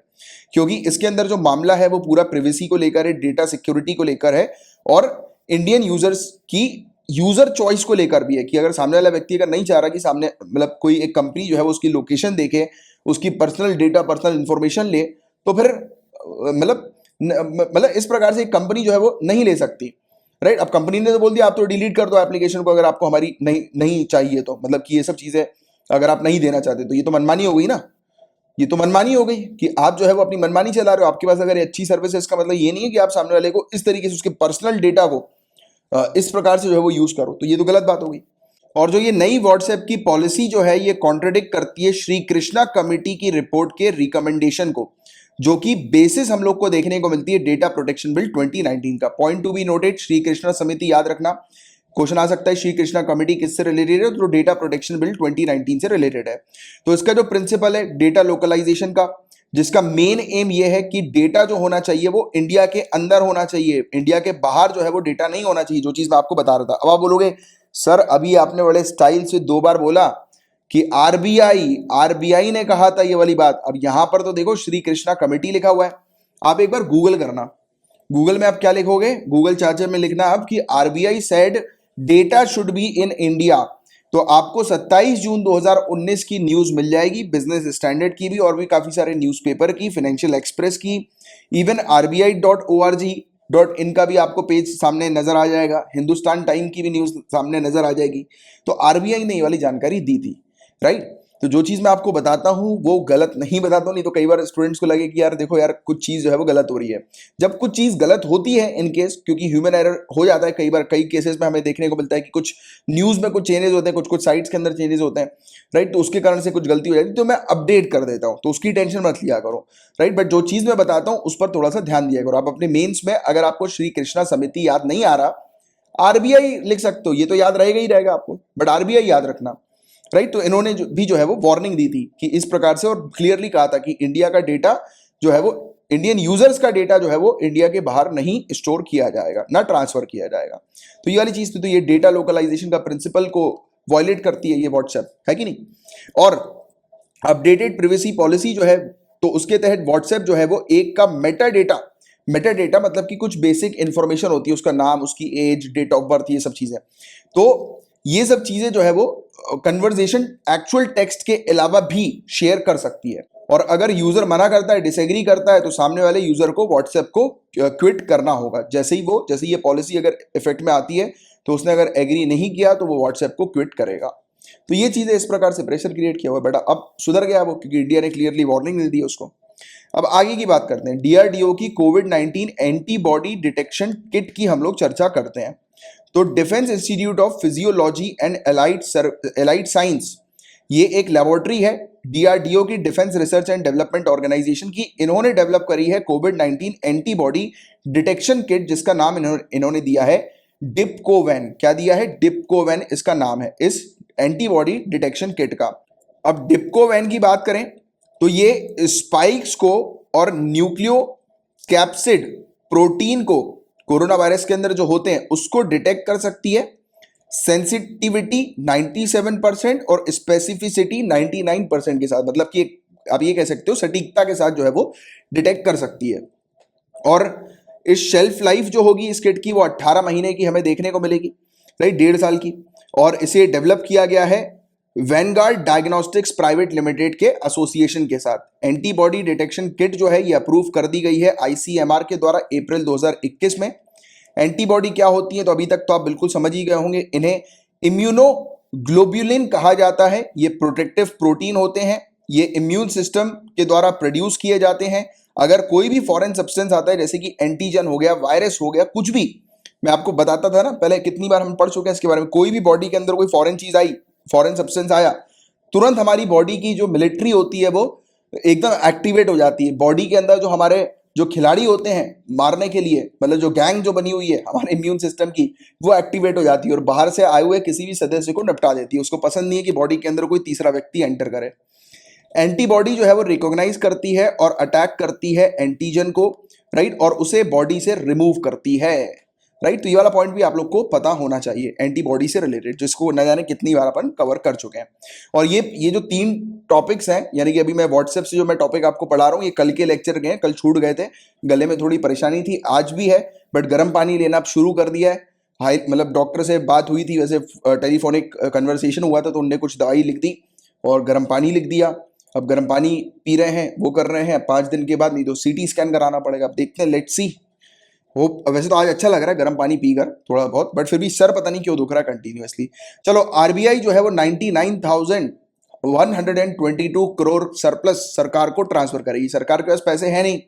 क्योंकि इसके अंदर जो मामला है वो पूरा प्राइवेसी को लेकर है, डेटा सिक्योरिटी को लेकर है और इंडियन यूजर्स की यूजर चॉइस को लेकर भी है कि अगर सामने वाला व्यक्ति अगर नहीं चाह रहा कि सामने मतलब कोई एक कंपनी जो है वो उसकी लोकेशन देखे, उसकी पर्सनल डेटा पर्सनल इंफॉर्मेशन ले, तो फिर मतलब इस प्रकार से एक कंपनी जो है वो नहीं ले सकती, राइट। अब कंपनी ने तो बोल दिया आप तो डिलीट कर दो एप्लीकेशन को अगर आपको हमारी नहीं चाहिए, तो मतलब कि ये सब चीजें अगर आप नहीं देना चाहते, तो ये तो मनमानी हो गई ना, ये तो मनमानी हो गई कि आप जो है वो अपनी मनमानी चला रहे हो। आपके पास अगर अच्छी सर्विस है, इसका मतलब ये नहीं है कि आप सामने वाले को इस तरीके से उसके पर्सनल डेटा को इस प्रकार से जो है वो यूज करो, तो ये तो गलत बात हो गई। और जो ये नई व्हाट्सएप की पॉलिसी जो है ये कॉन्ट्रडिक्ट करती है श्री कृष्णा कमेटी की रिपोर्ट के रिकमेंडेशन को, जो कि बेसिस हम लोग को देखने को मिलती है डेटा प्रोटेक्शन बिल 2019 का। Point to be noted, Shri Krishna समिति याद रखना, क्वेश्चन आ सकता है श्री कृष्णा कमेटी किससे रिलेटेड है, तो डेटा प्रोटेक्शन बिल 2019 से रिलेटेड है। तो इसका जो प्रिंसिपल है डेटा लोकलाइजेशन का, जिसका मेन एम ये है कि डेटा जो होना चाहिए वो इंडिया के अंदर होना चाहिए, इंडिया के बाहर जो है वो डेटा नहीं होना चाहिए, जो चीज मैं आपको बता रहा था। अब आप बोलोगे सर अभी आपने बड़े स्टाइल से 2 बार बोला कि आरबीआई ने कहा था ये वाली बात। अब यहां पर तो देखो श्री कृष्णा कमेटी लिखा हुआ है, आप एक बार गूगल करना, गूगल में आप क्या लिखोगे, गूगल चार्जर में लिखना आप कि RBI said data should be in India, तो आपको 27 जून 2019 की न्यूज मिल जाएगी, बिजनेस स्टैंडर्ड की भी और भी काफी सारे न्यूज़पेपर की, फाइनेंशियल एक्सप्रेस की, इवन RBI.org.in का भी आपको पेज सामने नजर आ जाएगा, हिंदुस्तान टाइम की भी न्यूज सामने नजर आ जाएगी। तो आरबीआई ने ये वाली जानकारी दी थी, राइट। तो जो चीज मैं आपको बताता हूं वो गलत नहीं बताता हूं, नहीं तो कई बार स्टूडेंट्स को लगे कि यार देखो यार कुछ चीज जो है वो गलत हो रही है। जब कुछ चीज गलत होती है इन केस, क्योंकि ह्यूमन एरर हो जाता है कई बार, कई केसेस में हमें देखने को मिलता है कि कुछ न्यूज में कुछ चेंजेस होते हैं, कुछ कुछ साइट्स के अंदर चेंजेस होते हैं, राइट। तो उसके कारण से कुछ गलती हो जाती है, तो मैं अपडेट कर देता हूं, तो उसकी टेंशन मत लिया करो, राइट। बट जो चीज मैं बताता हूं उस पर थोड़ा सा ध्यान दिया करो। आप अपने मेंस में अगर आपको श्री कृष्णा समिति याद नहीं आ रहा, आरबीआई लिख सकते हो, ये तो याद रहेगा ही रहेगा आपको, बट आरबीआई याद रखना, राइट। तो इन्होंने जो है वो वार्निंग दी थी कि इस प्रकार से, और क्लियरली कहा था कि इंडिया का डेटा जो है वो, इंडियन यूजर्स का डेटा जो है वो इंडिया के बाहर नहीं स्टोर किया जाएगा, ना ट्रांसफर किया जाएगा। तो ये वाली चीज तो ये डेटा लोकलाइजेशन का प्रिंसिपल को वायलेट करती है ये व्हाट्सएप, है कि नहीं। और अपडेटेड प्राइवेसी पॉलिसी जो है, तो उसके तहत व्हाट्सएप जो है वो एक का मेटा डेटा मतलब कि कुछ बेसिक इंफॉर्मेशन होती है, उसका नाम, उसकी एज, डेट ऑफ बर्थ, ये सब चीजें, तो ये सब चीजें जो है वो कन्वर्सेशन एक्चुअल टेक्स्ट के अलावा भी शेयर कर सकती है। और अगर यूजर मना करता है, डिसएग्री करता है, तो सामने वाले यूजर को व्हाट्सएप को क्विट करना होगा। जैसे ही ये पॉलिसी अगर इफेक्ट में आती है, तो उसने अगर एग्री नहीं किया तो वो व्हाट्सएप को क्विट करेगा। तो ये चीजें इस प्रकार से प्रेशर क्रिएट किया हुआ है बेटा, अब सुधर गया वो, क्योंकि इंडिया ने क्लियरली वार्निंग दे दी है उसको। अब आगे की बात करते हैं, डीआरडीओ की कोविड-19 एंटीबॉडी डिटेक्शन किट की हम लोग चर्चा करते हैं। तो defence institute of physiology and allied science, ये एक लेबोरेटरी है डीआरडीओ की, defence research and development organisation की। इन्होंने डेवलप करी है कोविड-19 एंटीबॉडी डिटेक्शन किट, जिसका नाम इन्होंने दिया है डिपकोवैन। क्या दिया है? डिपकोवैन इसका नाम है इस एंटीबॉडी डिटेक्शन किट का। अब डिपकोवैन की बात करें तो ये स्पाइक्स को और न्यूक्लियो कैप्सिड प्रोटीन को, कोरोना वायरस के अंदर जो होते हैं, उसको डिटेक्ट कर सकती है। सेंसिटिविटी 97% और स्पेसिफिसिटी 99% के साथ, मतलब कि आप ये कह सकते हो सटीकता के साथ जो है वो डिटेक्ट कर सकती है। और इस शेल्फ लाइफ जो होगी इस किट की, वो 18 महीने की हमें देखने को मिलेगी, राइट, 1.5 साल की। और इसे डेवलप किया गया है वैनगार्ड डायग्नोस्टिक्स प्राइवेट लिमिटेड के एसोसिएशन के साथ। एंटीबॉडी डिटेक्शन किट जो है ये अप्रूव कर दी गई है आईसीएमआर के द्वारा अप्रैल 2021 में। एंटीबॉडी क्या होती है, तो अभी तक तो आप बिल्कुल समझ ही गए होंगे, इन्हें इम्यूनोग्लोब्युलिन कहा जाता है। ये प्रोटेक्टिव प्रोटीन होते हैं, ये इम्यून सिस्टम के द्वारा प्रोड्यूस किए जाते हैं। अगर कोई भी फॉरेन सब्सटेंस आता है, जैसे कि एंटीजन हो गया, वायरस हो गया, कुछ भी, मैं आपको बताता था ना पहले, कितनी बार हम पढ़ चुके हैं इसके बारे में, कोई भी बॉडी के अंदर कोई फॉरेन चीज आई, फॉरेन सब्सटेंस आया, तुरंत हमारी बॉडी की जो मिलिट्री होती है वो एकदम एक्टिवेट हो जाती है। बॉडी के अंदर जो हमारे जो खिलाड़ी होते हैं मारने के लिए, मतलब जो गैंग जो बनी हुई है हमारे इम्यून सिस्टम की, वो एक्टिवेट हो जाती है और बाहर से आए हुए किसी भी सदस्य को निपटा देती है। उसको पसंद नहीं है कि बॉडी के अंदर कोई तीसरा व्यक्ति एंटर करे। एंटीबॉडी जो है वो रिकॉग्नाइज करती है और अटैक करती है एंटीजन को, राइट, और उसे बॉडी से रिमूव करती है, राइट। तो ये वाला पॉइंट भी आप लोग को पता होना चाहिए एंटीबॉडी से रिलेटेड, जिसको न जाने कितनी बार अपन कवर कर चुके हैं। और ये जो 3 टॉपिक्स हैं, यानी कि अभी मैं व्हाट्सएप से जो मैं टॉपिक आपको पढ़ा रहा हूँ, ये कल के लेक्चर के हैं, कल छूट गए थे, गले में थोड़ी परेशानी थी, आज भी है, बट गर्म पानी लेना अब शुरू कर दिया है। हाई मतलब डॉक्टर से बात हुई थी, वैसे टेलीफोनिक कन्वर्सेशन हुआ था, तो उनने कुछ दवाई लिख दी और गर्म पानी लिख दिया। अब गर्म पानी पी रहे हैं, वो कर रहे हैं, 5 दिन के बाद नहीं तो सीटी स्कैन कराना पड़ेगा। अब देखते हैं, लेट्स सी। होप। वैसे तो आज अच्छा लग रहा है गर्म पानी पीकर थोड़ा बहुत, बट फिर भी सर पता नहीं क्यों दुख रहा है कंटिन्यूअसली। चलो, आरबीआई जो है वो 99,122 करोड़ सरप्लस सरकार को ट्रांसफर करेगी। सरकार के पास पैसे हैं नहीं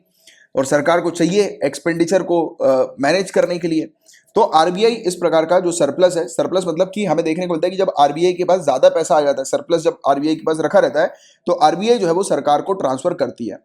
और सरकार को चाहिए एक्सपेंडिचर को मैनेज करने के लिए। तो आरबीआई इस प्रकार का जो सरप्लस है, सरप्लस मतलब कि हमें देखने को मिलता है कि जब आरबीआई के पास ज्यादा पैसा आ जाता है, सरप्लस जब आरबीआई के पास रखा रहता है, तो आरबीआई जो है वो सरकार को ट्रांसफर करती है,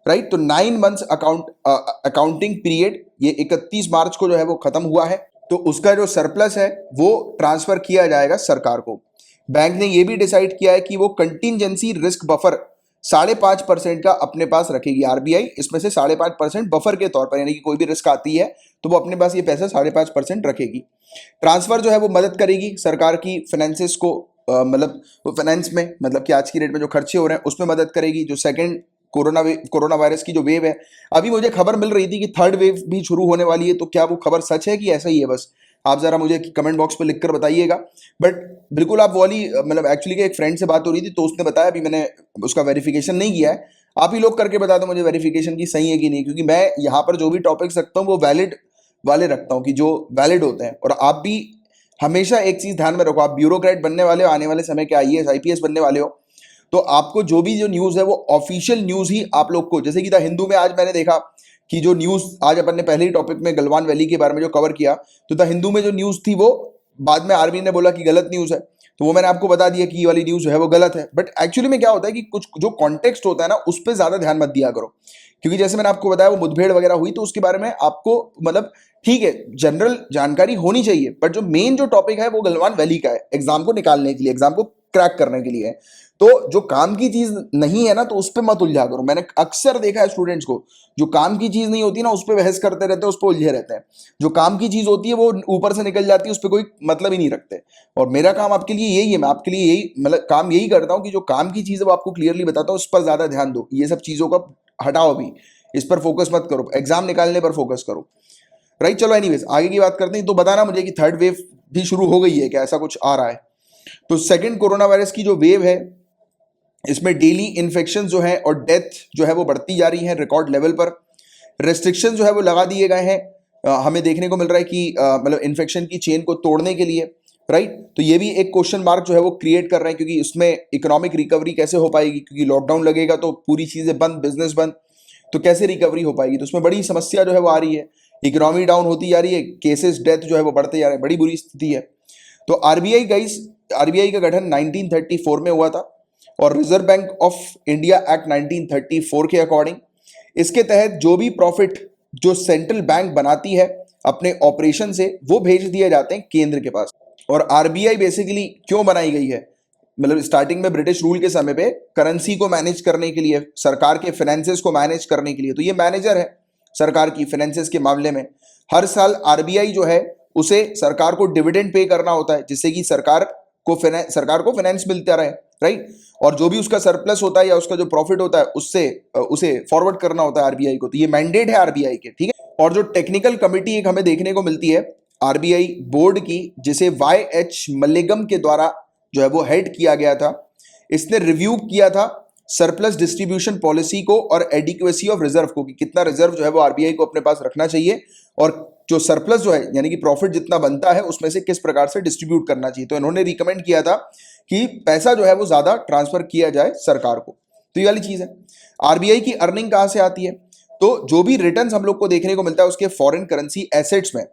राइट। तो 9 मंथ्स अकाउंटिंग पीरियड ये 31 मार्च को जो है वो खत्म हुआ है। तो उसका जो सरप्लस है वो ट्रांसफर किया जाएगा सरकार को। बैंक ने ये भी डिसाइड किया है कि वो कंटिजेंसी रिस्क बफर 5.5% का अपने पास रखेगी आरबीआई। इसमें से 5.5% बफर के तौर पर, यानी कि कोई भी रिस्क आती है तो वो अपने पास ये पैसा 5.5% रखेगी। ट्रांसफर जो है वो मदद करेगी सरकार की फाइनेंसेस को, मतलब फाइनेंस में, मतलब कि आज की डेट में जो खर्चे हो रहे हैं उसमें मदद करेगी। जो सेकंड कोरोना वायरस की जो वेव है, अभी मुझे खबर मिल रही थी कि थर्ड वेव भी शुरू होने वाली है, तो क्या वो खबर सच है कि ऐसा ही है? बस आप जरा मुझे कमेंट बॉक्स पे लिखकर बताइएगा। बट बिल्कुल आप वाली, मतलब एक्चुअली एक फ्रेंड से बात हो रही थी तो उसने बताया, अभी मैंने उसका वेरिफिकेशन नहीं किया है, आप ही लोग करके बता दो मुझे वेरिफिकेशन की सही है कि नहीं, क्योंकि मैं यहाँ पर जो भी टॉपिक्स रखता हूँ वो वैलिड वाले रखता हूँ, कि जो वैलिड होते हैं। और आप भी हमेशा एक चीज ध्यान में रखो, आप ब्यूरोक्रेट बनने वाले हो, आने वाले समय के आईएएस आईपीएस बनने वाले हो, तो आपको जो भी जो न्यूज है वो ऑफिशियल न्यूज ही आप लोग को, जैसे कि द हिंदू में आज मैंने देखा कि जो न्यूज आज अपन ने पहले ही टॉपिक में गलवान वैली के बारे में जो कवर किया, तो द हिंदू में जो न्यूज थी वो बाद में आर्मी ने बोला कि गलत न्यूज है, तो वो मैंने आपको बता दिया कि ये वाली न्यूज जो है वो गलत है। बट एक्चुअली में क्या होता है कि कुछ जो कॉन्टेक्स्ट होता है ना, उस पर ज्यादा ध्यान मत दिया करो, क्योंकि जैसे मैंने आपको बताया वो मुठभेड़ वगैरह हुई, तो उसके बारे में आपको मतलब ठीक है जनरल जानकारी होनी चाहिए, बट जो मेन जो टॉपिक है वो गलवान वैली का है, एग्जाम को निकालने के लिए, एग्जाम को क्रैक करने के लिए है। तो जो काम की चीज नहीं है ना, तो उस पर मत उलझा करो। मैंने अक्सर देखा है स्टूडेंट्स को, जो काम की चीज नहीं होती ना उस पर बहस करते रहते हैं, उस पर उलझे रहते हैं। जो काम की चीज होती है वो ऊपर से निकल जाती है, उस पर कोई मतलब ही नहीं रखते। और मेरा काम आपके लिए यही है, मैं आपके लिए यही मतलब काम यही करता हूँ कि जो काम की चीज है वो आपको क्लियरली बताता हूँ, उस पर ज्यादा ध्यान दो, ये सब चीजों का हटाओ, अभी इस पर फोकस मत करो, एग्जाम निकालने पर फोकस करो, राइट। चलो एनीवेज आगे की बात करते हैं। तो बताना मुझे कि थर्ड वेव भी शुरू हो गई है क्या, ऐसा कुछ आ रहा है? तो सेकंड कोरोना वायरस की जो वेव है, इसमें डेली इन्फेक्शन जो है और डेथ जो है वो बढ़ती जा रही है रिकॉर्ड लेवल पर। रेस्ट्रिक्शन जो है वो लगा दिए गए हैं, हमें देखने को मिल रहा है कि मतलब इन्फेक्शन की चेन को तोड़ने के लिए, राइट। तो ये भी एक क्वेश्चन मार्क जो है वो क्रिएट कर रहे हैं, क्योंकि उसमें इकोनॉमिक रिकवरी कैसे हो पाएगी, क्योंकि लॉकडाउन लगेगा तो पूरी चीजें बंद, बिजनेस बंद, तो कैसे रिकवरी हो पाएगी? तो उसमें बड़ी समस्या जो है वो आ रही है, इकोनॉमी डाउन होती जा रही है, केसेस डेथ जो है वो बढ़ते जा रहे हैं, बड़ी बुरी स्थिति है। तो आरबीआई का गठन 1934 में हुआ था, और reserve bank of India act 1934 के अकॉर्डिंग इसके तहत जो भी प्रॉफिट जो सेंट्रल बैंक बनाती है अपने ऑपरेशन से, वो भेज दिए जाते हैं केंद्र के पास। और आरबीआई बेसिकली क्यों बनाई गई है, मतलब स्टार्टिंग में ब्रिटिश रूल के समय पे करेंसी को मैनेज करने के लिए, सरकार के फाइनेंसेस को मैनेज करने के लिए, तो ये मैनेजर है सरकार की फाइनेंसेस के मामले में। हर साल आरबीआई जो है उसे सरकार को डिविडेंड पे करना होता है, जिससे कि सरकार को फाइनेंस मिलता रहे, राइट। और जो भी उसका सरप्लस होता है या उसका जो प्रॉफिट होता है उससे उसे फॉरवर्ड करना होता है आरबीआई को। तो ये मैंडेट है आरबीआई के, ठीक है। और जो टेक्निकल कमिटी एक हमें देखने को मिलती है आरबीआई बोर्ड की, जिसे वाई.एच. मल्लिगम के द्वारा जो है वो हेड किया गया था, इसने रिव्यू किया था सरप्लस डिस्ट्रीब्यूशन पॉलिसी को और एडिक्वेसी ऑफ रिजर्व को, कि कितना रिजर्व जो है वो आरबीआई को अपने पास रखना चाहिए, और जो सरप्लस जो है यानी कि प्रॉफिट जितना बनता है उसमें से किस प्रकार से डिस्ट्रीब्यूट करना चाहिए। तो इन्होंने रिकमेंड किया था कि पैसा जो है वो ज्यादा ट्रांसफर किया जाए सरकार को। तो ये वाली चीज है। आरबीआई की अर्निंग कहां से आती है? तो जो भी रिटर्न्स हम लोग को देखने को मिलता है उसके फॉरेन करेंसी एसेट्स में,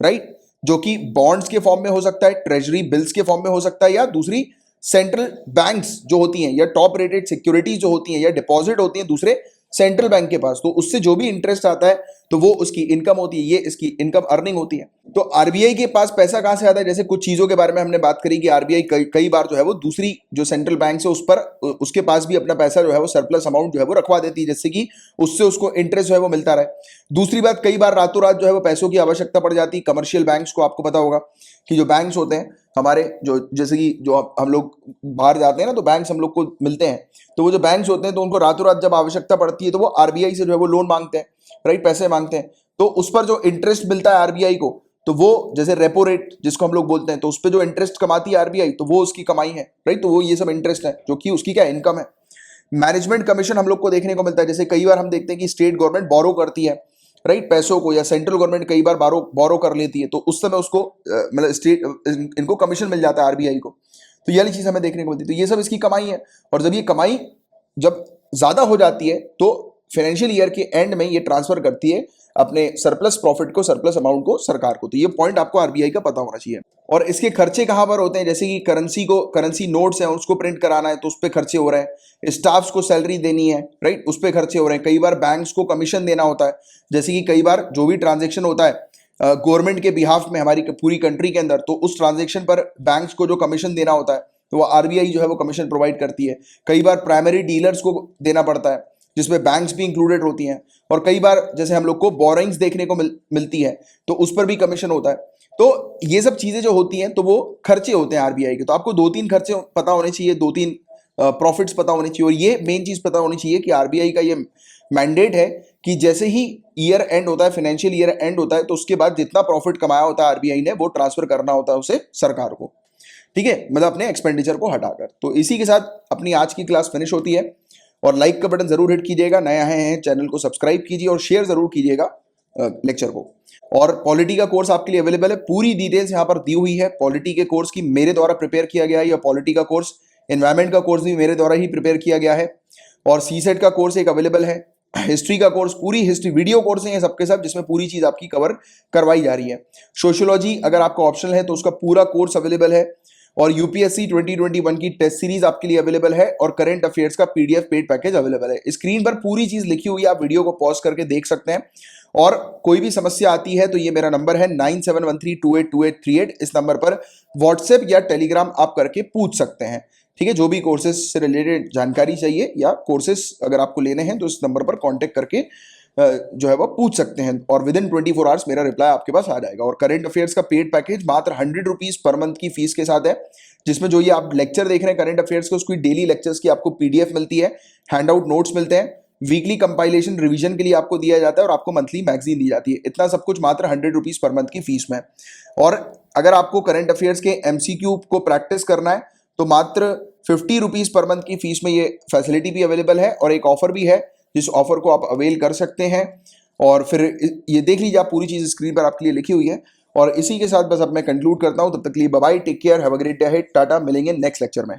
राइट, जो कि बॉन्ड्स के फॉर्म में हो सकता है, ट्रेजरी बिल्स के फॉर्म में हो सकता है, या दूसरी सेंट्रल बैंक्स जो होती हैं, या टॉप रेटेड सिक्योरिटीज जो होती हैं, या डिपॉजिट होती हैं दूसरे सेंट्रल बैंक के पास, तो उससे जो भी इंटरेस्ट आता है तो वो उसकी इनकम होती है, ये इसकी इनकम अर्निंग होती है। तो आरबीआई के पास पैसा कहां से आता है, जैसे कुछ चीजों के बारे में हमने बात करी कि आरबीआई कई बार जो है वो दूसरी जो सेंट्रल बैंक है उस पर उसके पास भी अपना पैसा जो है वो सरप्लस अमाउंट जो है वो रखवा देती है, जिससे कि उससे उसको इंटरेस्ट जो है वो मिलता रहे। दूसरी बात, कई बार रातों रात जो है वो पैसों की आवश्यकता पड़ जाती है कमर्शियल बैंक्स को। आपको पता होगा कि जो बैंक्स होते हैं हमारे, जो जैसे कि जो हम लोग बाहर जाते हैं ना तो बैंक्स हम लोग को मिलते हैं, तो वो जो बैंक्स होते हैं तो उनको रातों रात जब आवश्यकता पड़ती है तो वो आरबीआई से जो है वो लोन मांगते हैं, राइट, पैसे मांगते हैं। तो उस पर जो इंटरेस्ट मिलता है आरबीआई को, तो वो जैसे रेपो रेट जिसको हम लोग बोलते हैं, तो उस पर जो इंटरेस्ट कमाती है आरबीआई, तो वो उसकी कमाई है, राइट। तो वो ये सब इंटरेस्ट है जो कि उसकी क्या इनकम है। मैनेजमेंट कमीशन हम लोग को देखने को मिलता है, जैसे कई बार हम देखते हैं कि स्टेट गवर्नमेंट बोरो करती है, राइट, पैसों को, या सेंट्रल गवर्नमेंट कई बार बोरो कर लेती है, तो उस समय उसको मतलब स्टेट इनको कमीशन मिल जाता है आरबीआई को। तो ये वाली चीज हमें देखने को मिलती है, तो ये सब इसकी कमाई है। और जब ये कमाई जब ज्यादा हो जाती है तो फाइनेंशियल ईयर के एंड में ये ट्रांसफर करती है अपने सरप्लस प्रॉफिट को, सरप्लस अमाउंट को सरकार को। तो ये पॉइंट आपको आरबीआई का पता होना चाहिए। और इसके खर्चे कहां पर होते हैं, जैसे कि करेंसी नोट्स हैं उसको प्रिंट कराना है तो उस पर खर्चे हो रहे हैं, स्टाफ्स को सैलरी देनी है, राइट, उस पर खर्चे हो रहे हैं। कई बार बैंक्स को कमीशन देना होता है, जैसे कि कई बार जो भी ट्रांजेक्शन होता है गवर्नमेंट के बिहाफ में हमारी पूरी कंट्री के अंदर, तो उस ट्रांजेक्शन पर बैंक्स को जो कमीशन देना होता है तो वो आरबीआई जो है वो कमीशन प्रोवाइड करती है। कई बार प्राइमरी डीलर्स को देना पड़ता है जिसमें बैंक्स भी इंक्लूडेड होती हैं। और कई बार जैसे हम लोग को बोरिंग्स देखने को मिलती है तो उस पर भी कमीशन होता है। तो ये सब चीजें जो होती हैं तो वो खर्चे होते हैं आरबीआई के। तो आपको 2-3 खर्चे पता होने चाहिए, 2-3 प्रॉफिट्स पता होने चाहिए। और ये मेन चीज पता होनी चाहिए कि आरबीआई का ये मैंडेट है कि जैसे ही ईयर एंड होता है, फाइनेंशियल ईयर एंड होता है, तो उसके बाद जितना प्रॉफिट कमाया होता है आरबीआई ने वो ट्रांसफर करना होता है उसे सरकार को, ठीक है, मतलब अपने एक्सपेंडिचर को हटाकर। तो इसी के साथ अपनी आज की क्लास फिनिश होती है। और लाइक का बटन जरूर हिट कीजिएगा, नया है चैनल को सब्सक्राइब कीजिए और शेयर जरूर कीजिएगा लेक्चर को। और पॉलिटी का कोर्स आपके लिए अवेलेबल है, पूरी डिटेल्स यहाँ पर दी हुई है पॉलिटी के कोर्स की, मेरे द्वारा प्रिपेयर किया गया है। या पॉलिटी का कोर्स, एनवायरमेंट का कोर्स भी मेरे द्वारा ही प्रिपेयर किया गया है। और सीसेट का कोर्स एक अवेलेबल है, हिस्ट्री का कोर्स, पूरी हिस्ट्री वीडियो कोर्स है सबके सब, जिसमें पूरी चीज आपकी कवर करवाई जा रही है। सोशियोलॉजी अगर आपका ऑप्शनल है तो उसका पूरा कोर्स अवेलेबल है। और यूपीएससी 2021 की टेस्ट सीरीज आपके लिए अवेलेबल है। और करंट अफेयर्स का पीडीएफ पेड पैकेज अवेलेबल है। स्क्रीन पर पूरी चीज लिखी हुई है, आप वीडियो को पॉज करके देख सकते हैं। और कोई भी समस्या आती है तो ये मेरा नंबर है 9713282838। इस नंबर पर व्हाट्सएप या टेलीग्राम आप करके पूछ सकते हैं, ठीक है। जो भी कोर्सेज से रिलेटेड जानकारी चाहिए या कोर्सेज अगर आपको लेने हैं तो इस नंबर पर कांटेक्ट करके जो है वो पूछ सकते हैं। और विद इन 24 आवर्स मेरा रिप्लाई आपके पास आ जाएगा। और करंट अफेयर्स का पेड पैकेज मात्र 100 रुपीज पर मंथ की फीस के साथ है, जिसमें जो ये आप लेक्चर देख रहे हैं करंट अफेयर्स के, उसकी डेली लेक्चर्स की आपको पीडीएफ मिलती है, हैंड आउट नोट्स मिलते हैं, वीकली कंपाइलेशन रिवीजन के लिए आपको दिया जाता है और आपको मंथली मैगजीन दी जाती है। इतना सब कुछ मात्र 100 रुपीज पर मंथ की फीस में। और अगर आपको करंट अफेयर्स के एमसीक्यू को प्रैक्टिस करना है तो मात्र 50 रुपीज पर मंथ की फीस में ये फैसिलिटी भी अवेलेबल है। और एक ऑफर भी है जिस ऑफर को आप अवेल कर सकते हैं। और फिर ये देख लीजिए, आप पूरी चीज स्क्रीन पर आपके लिए लिखी हुई है। और इसी के साथ बस अब मैं कंक्लूड करता हूं, तब तक के लिए bye bye, take care, have a great day ahead, tata, मिलेंगे नेक्स्ट लेक्चर में।